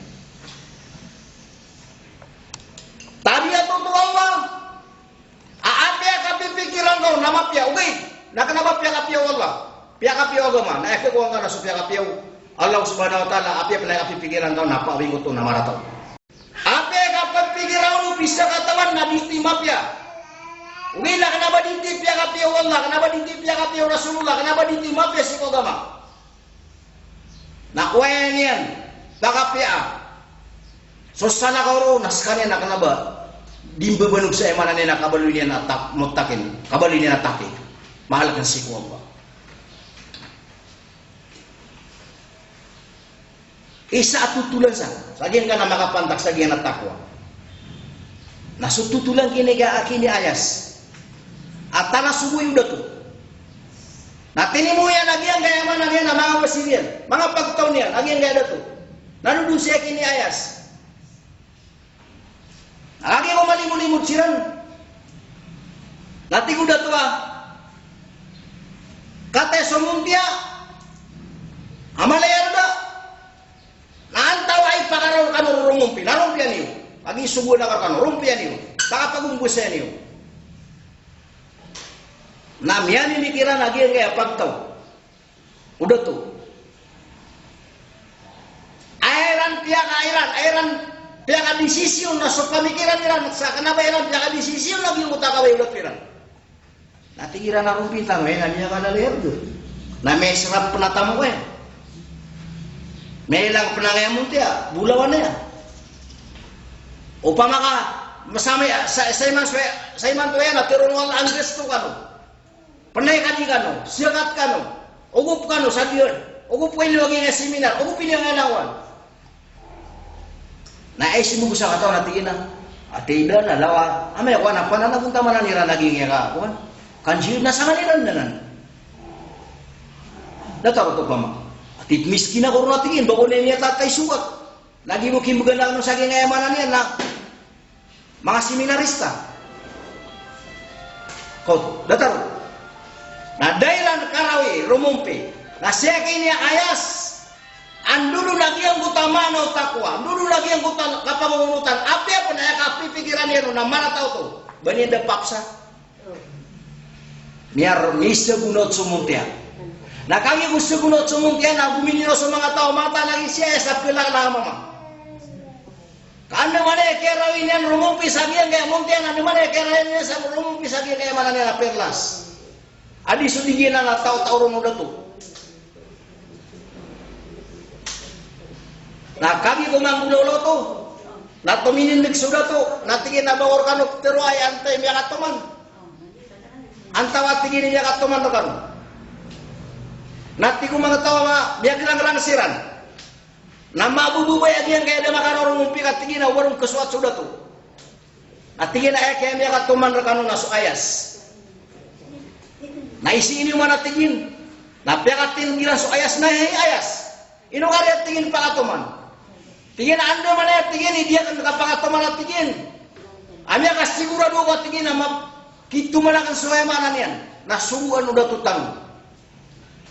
Tabi ato to Allah, aapya kapipikiran ko, namapya, okay. Nakanamapya kapya Allah. Piya kapya agama, na efek ko ang kanas, piya kapya Allah subhanahu wa ta'ala, apya pinay kapipikiran ko, napawing ko ito, namarataw. Apya kapipikiran ko, bisa katawan, nabistimap ya. Uwi na, kenapa dintip ya kapya Allah, kenapa dintip ya kapya Rasulullah, kenapa dintimap ya si agama. Nakuha yan, nakapya. So sana kauro, naskanya na kenapa, dimbebanug sa emanan niya, kabalo niya na mutakin, kabalo niya na takik. Mahal kan si Allah. Isa at tutulan sa, sagihan ka na makapantak sagihan at takwa. Nasututulan kiniga akini ayas. At tala subuy udah to. Natini mo yan, agihan kaya man agihan na mga pasirian, mga pagtaon yan, agihan kaya dato. Nanudun siya kini ayas. Lagi ko malimut-limut siran. Nati ko dato kate somuntia, amalayar da. Naantaw ay pakaraw kano rumumpi, narumpian niyo. Pagi subuh na kano, rumpian niyo. Pakapagumbusan niyo. Namyan ini kira lagi yang kayak pagtaw. Udah tuh. Airan pihak di sisi na so pamikiran iran sa kenapa iran pihak di sisi lagi yung utakaway udah piran. Nanti kira na rumpitan, niya kada leher tuh. Na may serap penatamu ko yan. May ilang penangayamon tiya, bulawan na yan. Upama ka, masama sa man to yan, tirong wala ang gesto ka no. Panay ka di ka no, siyakat ka no, ugup ka no, sa diyon, ugup ka ilawagi nga seminar, ugup ini nga nawan. Naisip mo sa kataw na tingin na, atidan na lawa, amay ako na, pananagunta man na nira naging nga ka, kansiyo na sa kanilan na nan. Nataro to pa ma. Atit miskin ako rin natingin, bako na niya tatay sukat. Lagi mo kimbagan ng saging ngayamanan niya na mga seminarista. Kau, dataro. Na dailan karawi, rumumpi. Na siya kini ayas. Andulu lagi yang utama no takwa, dulu lagi yang utama kapangungutan. Apa pun ya kapi pikiran dia no, mana tahu tuh. Bani ada paksa. Biar misa gunot sumuntia. Nah kami gusto gunot sumuntia na bumili no mga tao mata lagi siya sa pilang na mama. Kanda mana kaya rawin yan rumumpi sabihan kaya muntia na mana kaya rawin yan sa rumumpi sabihan kaya mana nila perlas. Adi sudigin na tao-tao ron udah tuh. Nah kami kumang bulo to, na tuminindig sudah to, natingin na bawor kanok pero ay antay miya katuman. Antawa tingin niya katuman to kanu. Nati ko mga tawa nga, biya kilang siran. Na mabububay agyan kaya na makarorong umpi katingin na warong kasuat sudah to. Natingin na kaya miya katuman to kanu na so ayas. Naisi ini mana tingin, na piya katingin gila so ayas na ayas. Ino kaya tingin pa katuman. Tingin anda mana tingin dia kan kapangatoman at tingin. Ami akas sigurado ko tingin na kitu man kan suway manan yan. Nasuan udah tutang.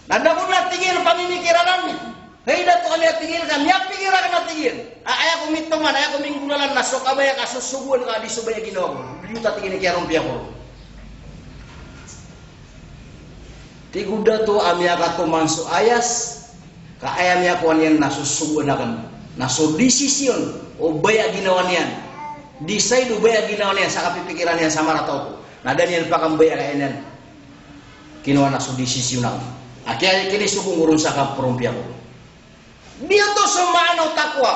Nanda pun na tingin pamimikiranan. Hey dato ali tingin kan nya pikiran na tingin. Aya ko mito man aya ko minggulalan na sok abaya kasusugon ka di subaya ginawa. Yuta tingin kaya rumpia ko. Tiguda to ami akatuman so ayas. Ka ayam ya kuan yan nasusugon na kan. Naso desisyon o baya ginawa niyan. Decide o baya ginawa niyan sa kapipikiran niyan sa marataw ko. Nada niyan pa kang baya kainan. Kinuha naso desisyon na. Kaya kini sukong urun sa kaprumpiya ko. Dia to sumano takwa.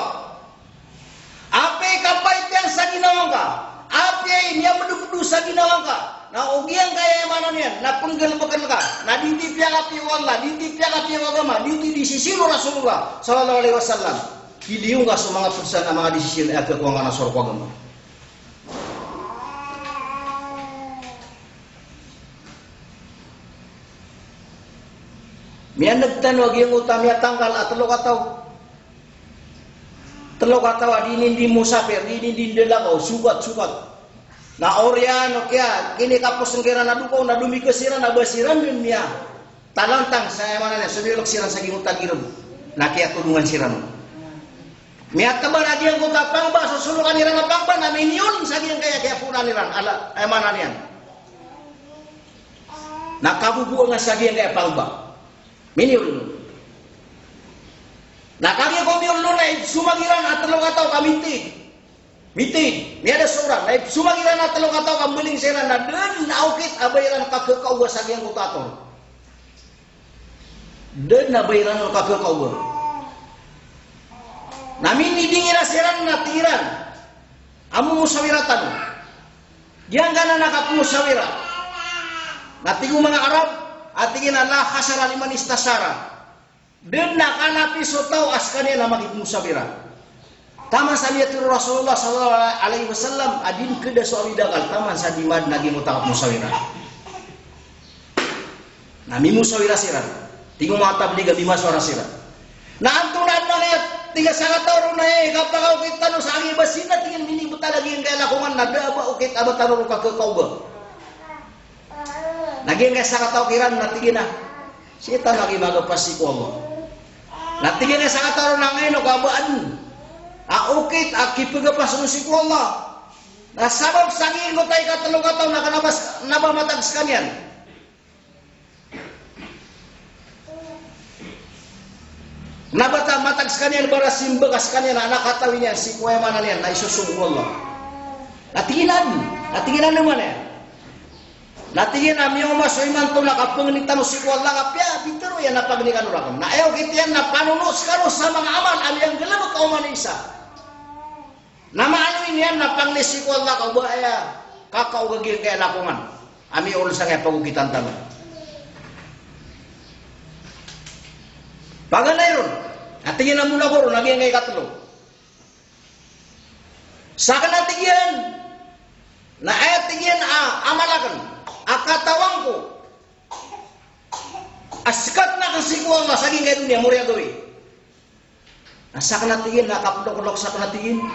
Ape kapait yan sa ginawa ka. Ape niya madugudu sa ginawa ka. Na ugyang kaya mana niyan. Na penggelbakan ka. Na ditipya ka piwala. Ditipya ka piwagama. Ditipya Rasulullah sallallahu alaihi wasallam. Kiliung ka sa mga pusan ang mga desisyon at kakuha nga ng sorok agama. Miyan nagtanwag yung utam ya tanggal at talo kataw. Talo kataw adinin di musafir, dinin di delakaw, sugat. Na oryan o kaya, kini kapos ng kira na dukaw, na dumikasiran, na basiran yun niya. Talantang sa mana niya, sumilok siran sa gimutagirog. Na kaya tulungan siran. Miat ka ba lagi ang kota pangba, susulukan nilang ang pangba, namin yun, sabi yung kaya punan nilang, ay mana niyan. Nakabubuo nga sabi yung kaya pangba. Miniyul. Nakagi ko miyul nun ay sumagiran at talong ataw kamintig. Mitig, niya ada seorang, ay sumagiran at talong ataw kambiling sila na dun naukit abayran kakakauwa sabi yung kota atong. Dun nabayran ang kakakauwa. Namin idingin asiran na tiran. Amu musawiratan. Diyan ka na nakapumusawira. Natigo mga Arab, atingin Allah khasara liman istasara. Den na kanapi sotaw askanya na magigmusawira. Taman sa lihat Rasulullah sallallahu alaihi wasallam adin keda soal dagal taman sa dimad nagi mutakap musawira. Nami musawira siran. Tingo mata beli gabi maswara siran. Na antunan na lihat tiga sangat tahu na kapag kita no sa aking basina tingin minibot lagi yung kaya lakungan na daba ukit aba tanong ka kakauba. Naging kaya sangat tahu kiran na tingin na sita lagi magapasi ko Allah. Na tingin na sangat tahu na ngayon o kabaan. Ukit akipagapas no si ko Allah. Na sabab sangin ko tayo katalong kataw na kanabas nabamatag sa kanyan. Nabata matag sekalian bara simbegas sekalian anak katawinya si kue mana nian na isusung Allah. Natinginan naman ya. Natinginan miyo mas iman to nakapengnitan si ko Allah kapya bitero ya napagnikan urakan. Na ayo kitian na panunos karo sa mga amal ali ang gelabot o manisa. Nama anu inian na panglis si ko Allah ka buaya kakao gagil kaya lakungan. Ami ul sa kaya pagukitan tanong. Paganay ron. Natingin na muna ko ron, lagi ang kay katlo. Saka natingin, na ay tingin amalakan, akatawang ko, askat na kasi ko ang masaging kayo niya, murya gawi. Saka natingin, nakapulok-ulok sa natingin,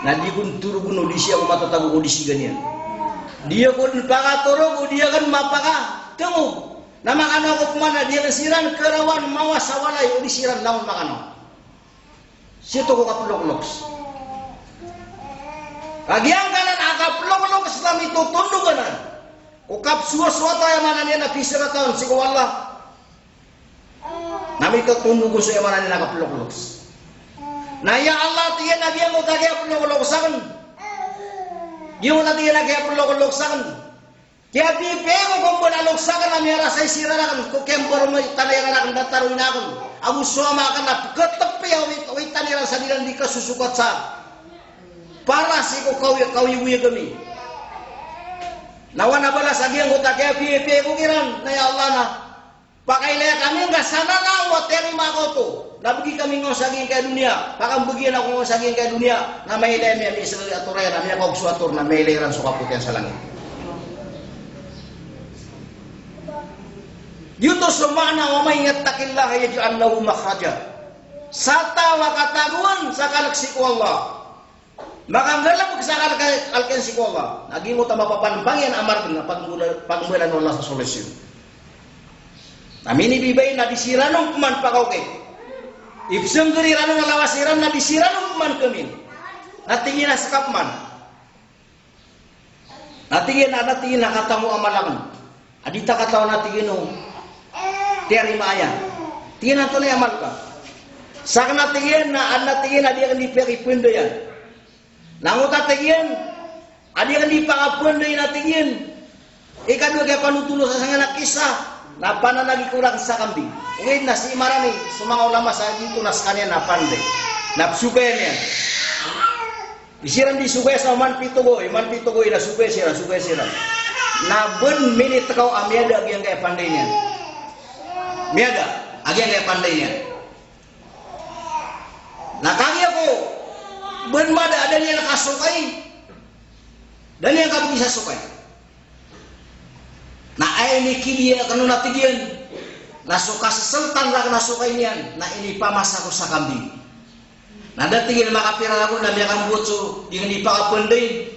na di kun turugun di siya umatatago ko di si ganyan. Dia kun pakaturo ko, dia kan mapaka, tunggu. Na makano ko kumana dia kesiran kerawan mawas sawalay o disiran naon makano. Situ ko kapulok-lok. Kagiang kanan akapulok-lok Islam itu tunduk kanan. Ukap suwa-suwa tayo mana niya na pisira taon si ko Allah. Nami ka tunduk ko sa mana niya nakapulok-lok. Na ya Allah tiyan na biyan mo tagay apulok-lok sa kan. Yung na tiyan na kaya apulok-lok sa kan. Kaya pipego kung bunalok sa kan na may rasay sira na kan. Kukempor mo tanay na kan dataroy na kan. Ang suama ka na katapi awit taniran sa nilang di ka susukat sa para si ko kawiwi kami nawa na bala sa giyang utak kaya piye ko kiran na ya Allah na pakailaya kami nga sana na wa terima ko to nabagi kami ng saging kay dunia pakang bagian ako ng saging kay dunia na may ilay may Israel aturay na may kogsuator na may ilayran sa kaputian sa langit. Yuto sumana wa may yattaqillah yaj'al lahu makhraja. Sata wa kataguan sa kalaksi ko Allah. Maka ngalam sa kalkan ko Allah. Naging uta mapapanbangyan amar na pagmulan Allah sa solusyon. Amini bibay na disiranong kuman pakauke. Ibseng geriranong lawasiran na disiranong kuman kemin. Natingin na sakapman. Natingin na katamu amalangan. Adita kataw natingin no. Tiari maya. Tingin nato na amal ka. Sa natingin na anatingin na di akan diperi pundo yan. Nanguta tingin adi akan dipangapundo yan natingin. Ikadua kaya panutulo sa sanganak kisah na pananagi kurang sa kambing. Ngayon na si marami sumanga ulama sa dito nas kanya na pandai. Napsugay niya. Disiran disugay sa man pitugoy na sugay sila. Na ben minit kau amiada yang kaya pandai niya. Miada, agi yang kaya pandai niya. Nah kami ako, ben mada ada yang nakasukai, dan yang kamu bisa sukai. Nah ini kini ya kanu natigian, nasuka seseltan lah nasukai niyan. Nah ini pamasa ko sa kambing. Nah datingin makapira ako na biya kang butso, yung hindi pa kapandai.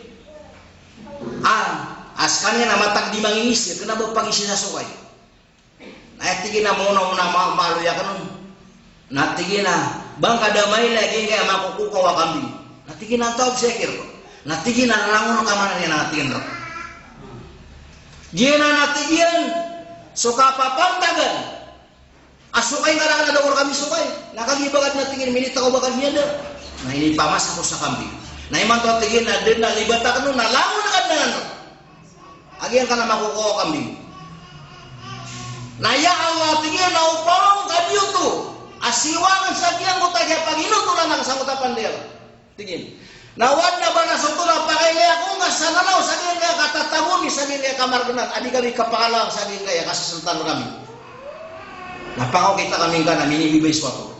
Askannya nama tak dimangis, kenapa pangisi sa sukay? Nah tingin na muna malu ya kanun. Nah tingin na bang kadamay lagi kaya makukukaw wa kambing. Nah tingin na tawag sekir ko. Nah tingin na langon ka man niya natingin ro. Diyan na natingin suka papantagan. Asukay nga lang na daw kami sukay. Nakagibagat na tingin minit ako bakal niya daw. Nah ini pamas ako sa kambing. Nah iman to tingin na din na libata kanun na langon na kandan. Agian kana makukuha kambing. Na ya Allah tingin na upong kadiyo to. Asiwangan sa diyan ko tayo paginutulan ng sangutapan dia. Tingin. Nawad na ba na sutura pakailaya ko nga sanalaw sa diyan kaya katatabon sa diyan kaya kamarganan. Adi kami kapakalang sa diyan kaya kasasultan kami. Napakaw kita kami ka na minibibay suatu.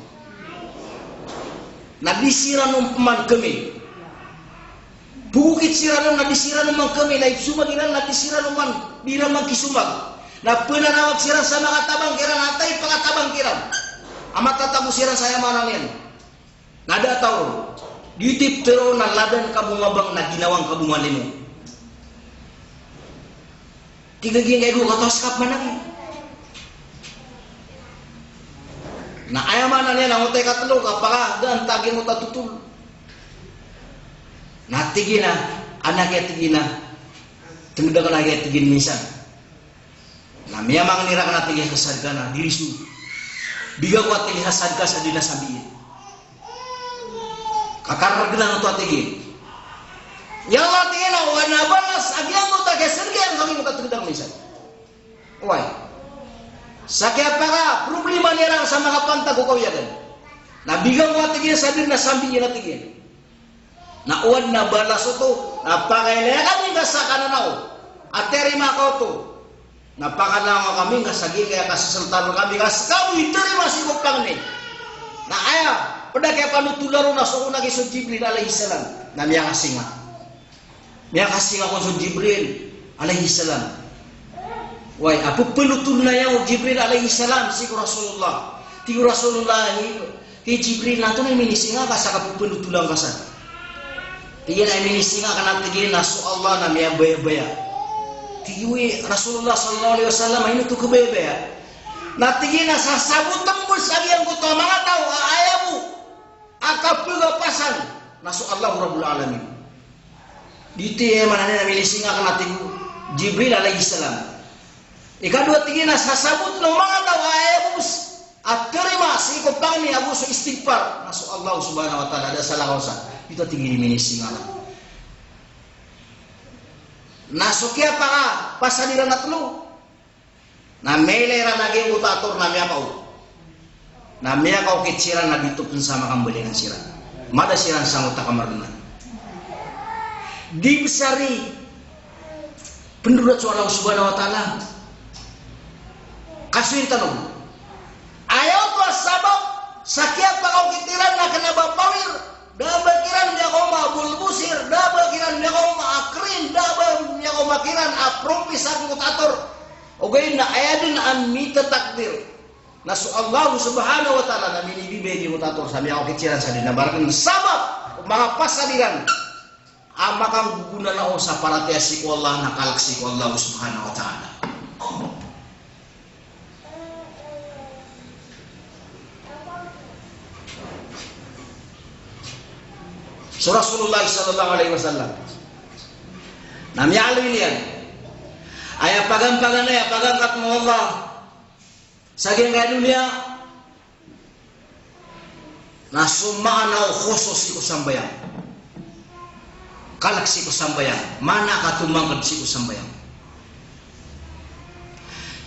Nabisira nung paman kami. Bukit sira nung nabisira nung kami. Naipsumag ilan nabisira nung man. Bilang magkisumag. Na penanawag sira sa mga tabang kiran. Atay pangatabang kiran. Amat tatabu sira saya mana niyan. Nada tau. Ditip tero na ladan kabungabang na ginawang kabungan mo. Tigagin kayo katos kap manang. Na ayaman na niya na utay katlo kapaka dan tagin mo tatutul. Natigin na anak ya tigin na tumuda ka na ya tigin minsan. Na miyamang nira ka na tigin kasad ka na dirisu. Biga ko tigin kasad ka sa dinasabihin. Kakarag na ito tigin. Yang Allah tigin na wana balas agyan mo tagay sergyan kami mo katugdang minsan. Why? Sakya para problema nira sa mga pantag ko yagan. Nabigang wa tigin sa din na sambi na tigin. Na uwan na balas ito, napakailaya kami ka sa kananaw. At terima ko ito. Napakanaw kami ka sa gigaya kasasaltan kami ka sa kami terima si Kupang ni. Na aya, pada kaya panutularo na so unang iso Jibril alaihissalam. Na miya kasinga. Miya kasinga ko so Jibril alaihissalam. Why, apo penutul na yaw Jibril alaihissalam si Rasulullah. Ti Rasulullah ki Jibril nato na minisinga ka sa kapupenutulang kasan. Tiyan ay minisinga ka na tigin na so Allah na miya baya-baya. Tiwi Rasulullah sallallahu alaihi wasallam ini tu kebaya. Na tigin na sa sabutang mo sabihan ko to mga tao ayabu. Ak nakapegapasan nasu Allah Rabbul Alamin. Dito manane na milising akan atiku Jibril alaihi salam. Ikadua tinggi nasasabut no mga tao ayabus at terima si ko pangni abus istighfar nasu Allah Subhanahu wa taala ada salah kausa. Itu tinggi di milising akan. Nasukia pa ka pasaliran natlo. Na melera lagi utator na miya kau. Na miya kau kitsiran na dito pun sama kambalingan siran. Mada siran sang utak kamardunan. Dibesari pendurat Allah Subhanahu wa taala. Kasuin tanong. Ayaw to sabab sakiat pa kau kitiran na kena bapawir. Dabal kiran dia kau mabulbusir, dabal kiran dia kau maakrin, dabal dia kau makiran aprompis sang utator. Ogay na ayadin ang mita takdir. Nasu Allah Subhanahu wa taala na minibibe di mutator sa miya ko kitsiran sa dinabarakan sabab mga pasaliran amakang guguna na o sa paratesi ko Allah nakalaksi ko Allah Subhanahu wa taala. So Rasulullah sallallahu alaihi wasallam namya alwilian aya pagan-pagan aya pagangkat mo Allah sa dunia na sumanaw khusus ko sambayang kalaksi ko sambayang mana katumangkad si ko sambayang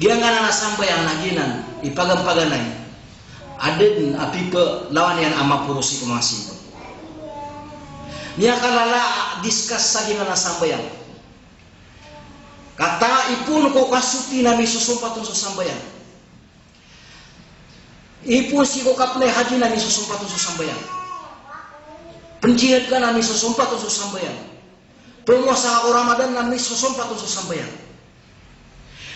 dia nga na sambayang naginan ipagam-paganay adin api pe lawan yan ama purusi ko mga sino niya kalala diskas sa nga na sambayang kata ipun ko kasuti na may susumpat sa sambayang ipun si ko kaplay haji na may susumpat sa sambayang penjihad ka na may susumpat sa sambayang penguasa ako Ramadan na may susumpat sa sambayang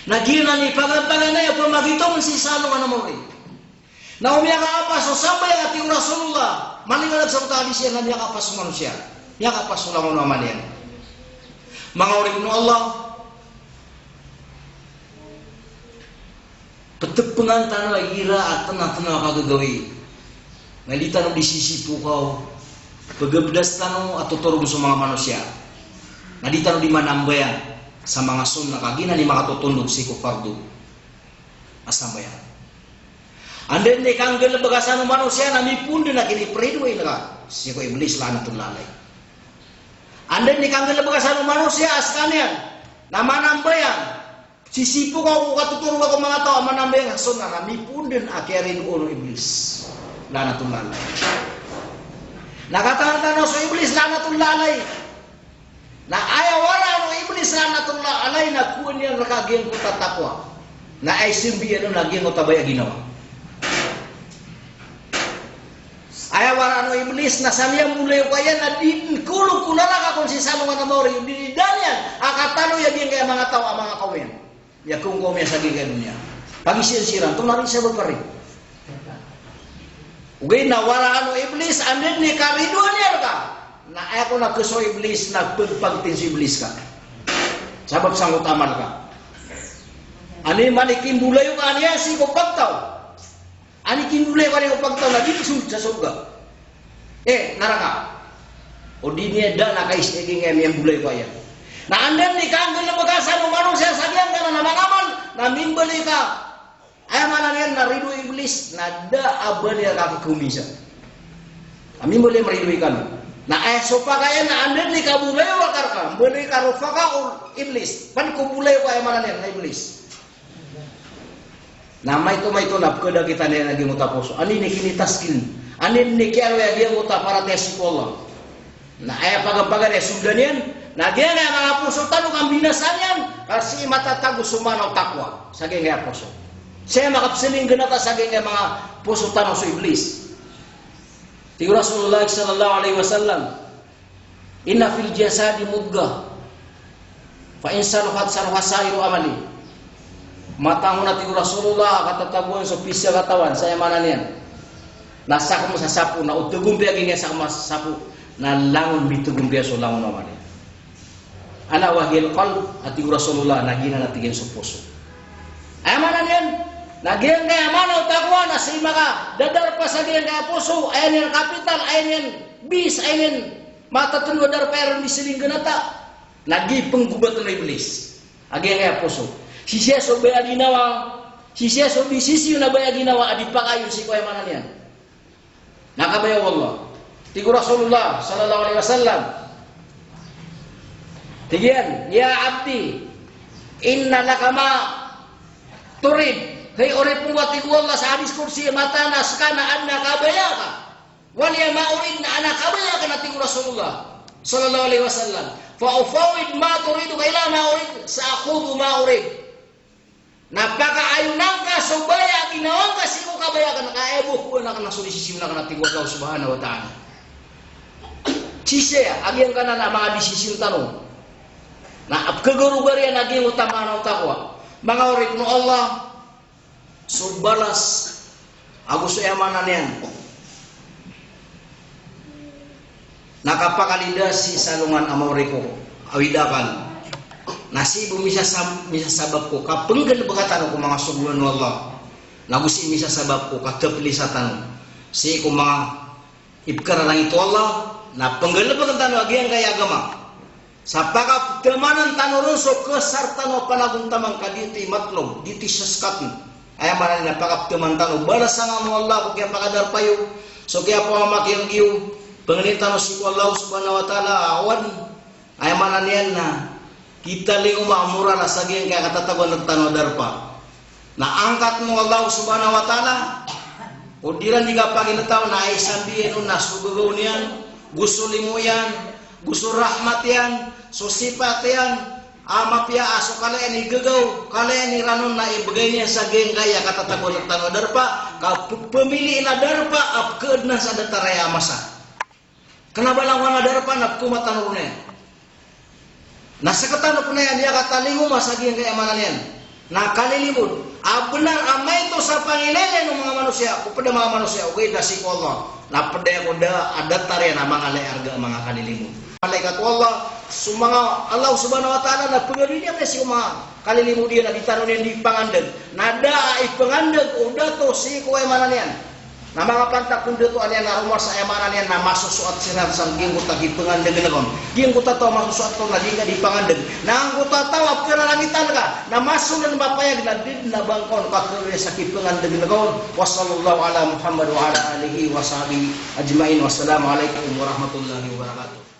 naginan ni pagagpagan na yung pamagitong si salong ano mo rin na umiyak apa so sambayang ating Rasulullah malingalag sa utali siya na niyak apa sa manusia niyak apa sa lamang naman yan mga urig no Allah petepengan tanah ira at tanah-tanah kagagawi. Ngalita no di sisi pukaw. Pagabdas tanong at tuturong sa mga manusia. Ngalita no di manambayan sa mga sunna kagina ni makatutunog si kufardo. Asambayan. Anden ni kanggel bagasan ng manusia na mipundo na kinipredoy na si ko iblis lanatun lalay. Anden ni kanggel bagasan ng manusia askanian na manambayan sisipu kau katuturo ko mga tao manambay nga sunna na mipundin akirin ulo iblis lanatul lalay nakatanda so iblis lanatul lalay na ayaw wala no iblis lanatul lalay na kuwan niya nakagyan ko tatakwa na ay simbiyan no nagyan ko tabaya ginawa ayaw wala no iblis na saliya mulay ko yan na din kulog kunala ka kung si salungan na mori yung dinidanian akatano yagin kaya mga tao ang mga kawin ya kung kau sa gigan niya pagisiran to nari sa bagari ugay na wala ano iblis andin ni kariduan niya ka na ako na kuso iblis nagpagpagtin si iblis ka sabab sang utaman ka ani manikin bulayo ka niya si ko pagtaw ani kinbulayo ka niya ko pagtaw na dito sa surga naraka o di niya da nakaiseging yang bulayo ka yan na anden ni kanggel na bagasan ng manusia sabihan ka na namangaman na mimbali ka ay manan na ridu iblis na da abal ya kakumisa mimbali maridu ikan na ay sopa kaya na anden ni kabulay wakar ka beli ka rufaka iblis pan kubulay ko ay manan na iblis na may to nap kada kita na lagi mutaposo ani ni kinitaskin ani ni kaya dia muta para tesi ko Allah na ay pagapagan ya sugdanian na dia nga mga puso tanong ang binasan yan kasi matatago sumanaw takwa sa nga puso siya makapsiling ganata sa nga mga puso tanong sa iblis ti Rasulullah sallallahu alaihi wasallam inna fil jasadi mudghah fa in saluhat saluha sairu amali matang na ti Rasulullah katatabuan sa pisya katawan saya mana niyan nasa mo sa sapu na utugong biya nga sa sapu na langon bitugong biya so langon amali ana wahil qalb ati Rasulullah nagina natigin sa puso ay manan yan Nagian kaya mana takwa na si maka dadar pa sa giyan kaya puso ayan yang kapital ayan yang bis ayan yang mata tunwa dar peron di siling ganata nagi penggubat na iblis agian kaya puso sisiya so baya ginawa sisiya so bisisi na baya ginawa adipakayon si kuya mana niyan nakabayaw Allah tigo Rasulullah sallallahu alaihi wasallam tigian ya abdi inna lakama turid hei ore puwati ku Allah sa hadis kursi mata naskana anna kabayaka wal ya ma'urid na ana kabayaka nating Rasulullah sallallahu alaihi wasallam fa ufawid ma turidu ila ma urid sa'khudhu ma urid napaka ayunan ka subaya ginawa ka siku kabayakan kaebo ku na kana solisisi na kana ting Allah subhanahu wa ta'ala cise agian kana na mga desisyon tanong na apkagurugarian naging utama ng takwa mga urid no Allah so balas agus amanan yan nakapakalida si salungan amoreko awidakan nasibu misa sabab ko kapenggal bagatan ko mga subuhan Allah nagusi misa sabab ko kataplisatan si ko mga ibkara lang ito Allah na penggal bagatan agian kaya agama sapaka temanan tanurun so kesartano panaguntamang kaditi matlog diti saskatn ay manan na pakaptuman tano balas nga mo Allah kung kaya pakadar payo so kaya po mamakiyang giyo panganitan mo si Allah subhanahu wa ta'ala awan ay manan yan na kita li umamura na saging kaya katatagon nagtano darpa na angkat mo Allah subhanahu wa ta'ala o diran di kapagin na tao na ay sabihin na sugagaw niyan gusto limo yan gusto rahmat yan so sipat yan ama pia aso kalian ni gagaw kalian ni ranon na ibigay niya sa geng kaya katatagon ng tanong darpa pemili na darpa apkeud na sa dataraya masa kenapa lang wana darpa na kumatanong na nasa katano po na yan ya katalingo sa geng kaya manan yan na kalilimod benar amay to sa pangilala ng mga manusia kupada mga manusia okay dasi ko Allah na pada ko da adatarya na mga learga mga kalilimod malaikat Allah sumanga Allah subhanahu wa ta'ala na pagarinya na si mga kalilimu dia na ditanong yan di pangandag nada ay pangandag o dato si kuway manan yan na mga pantak kung dato yan na rumor sa emanan yan na masusuat sinar sang gingko tagi pangandag na kon gingko tataw masusuat to na di pangandag na ang kutataw apkaralangitan ka na masunan mapayag na din na bangkon kakirya sa kipangandag na kon wasallallahu ala Muhammad wa ala alihi wa sahbihi ajmain wassalamu alaikum warahmatullahi wabarakatuh.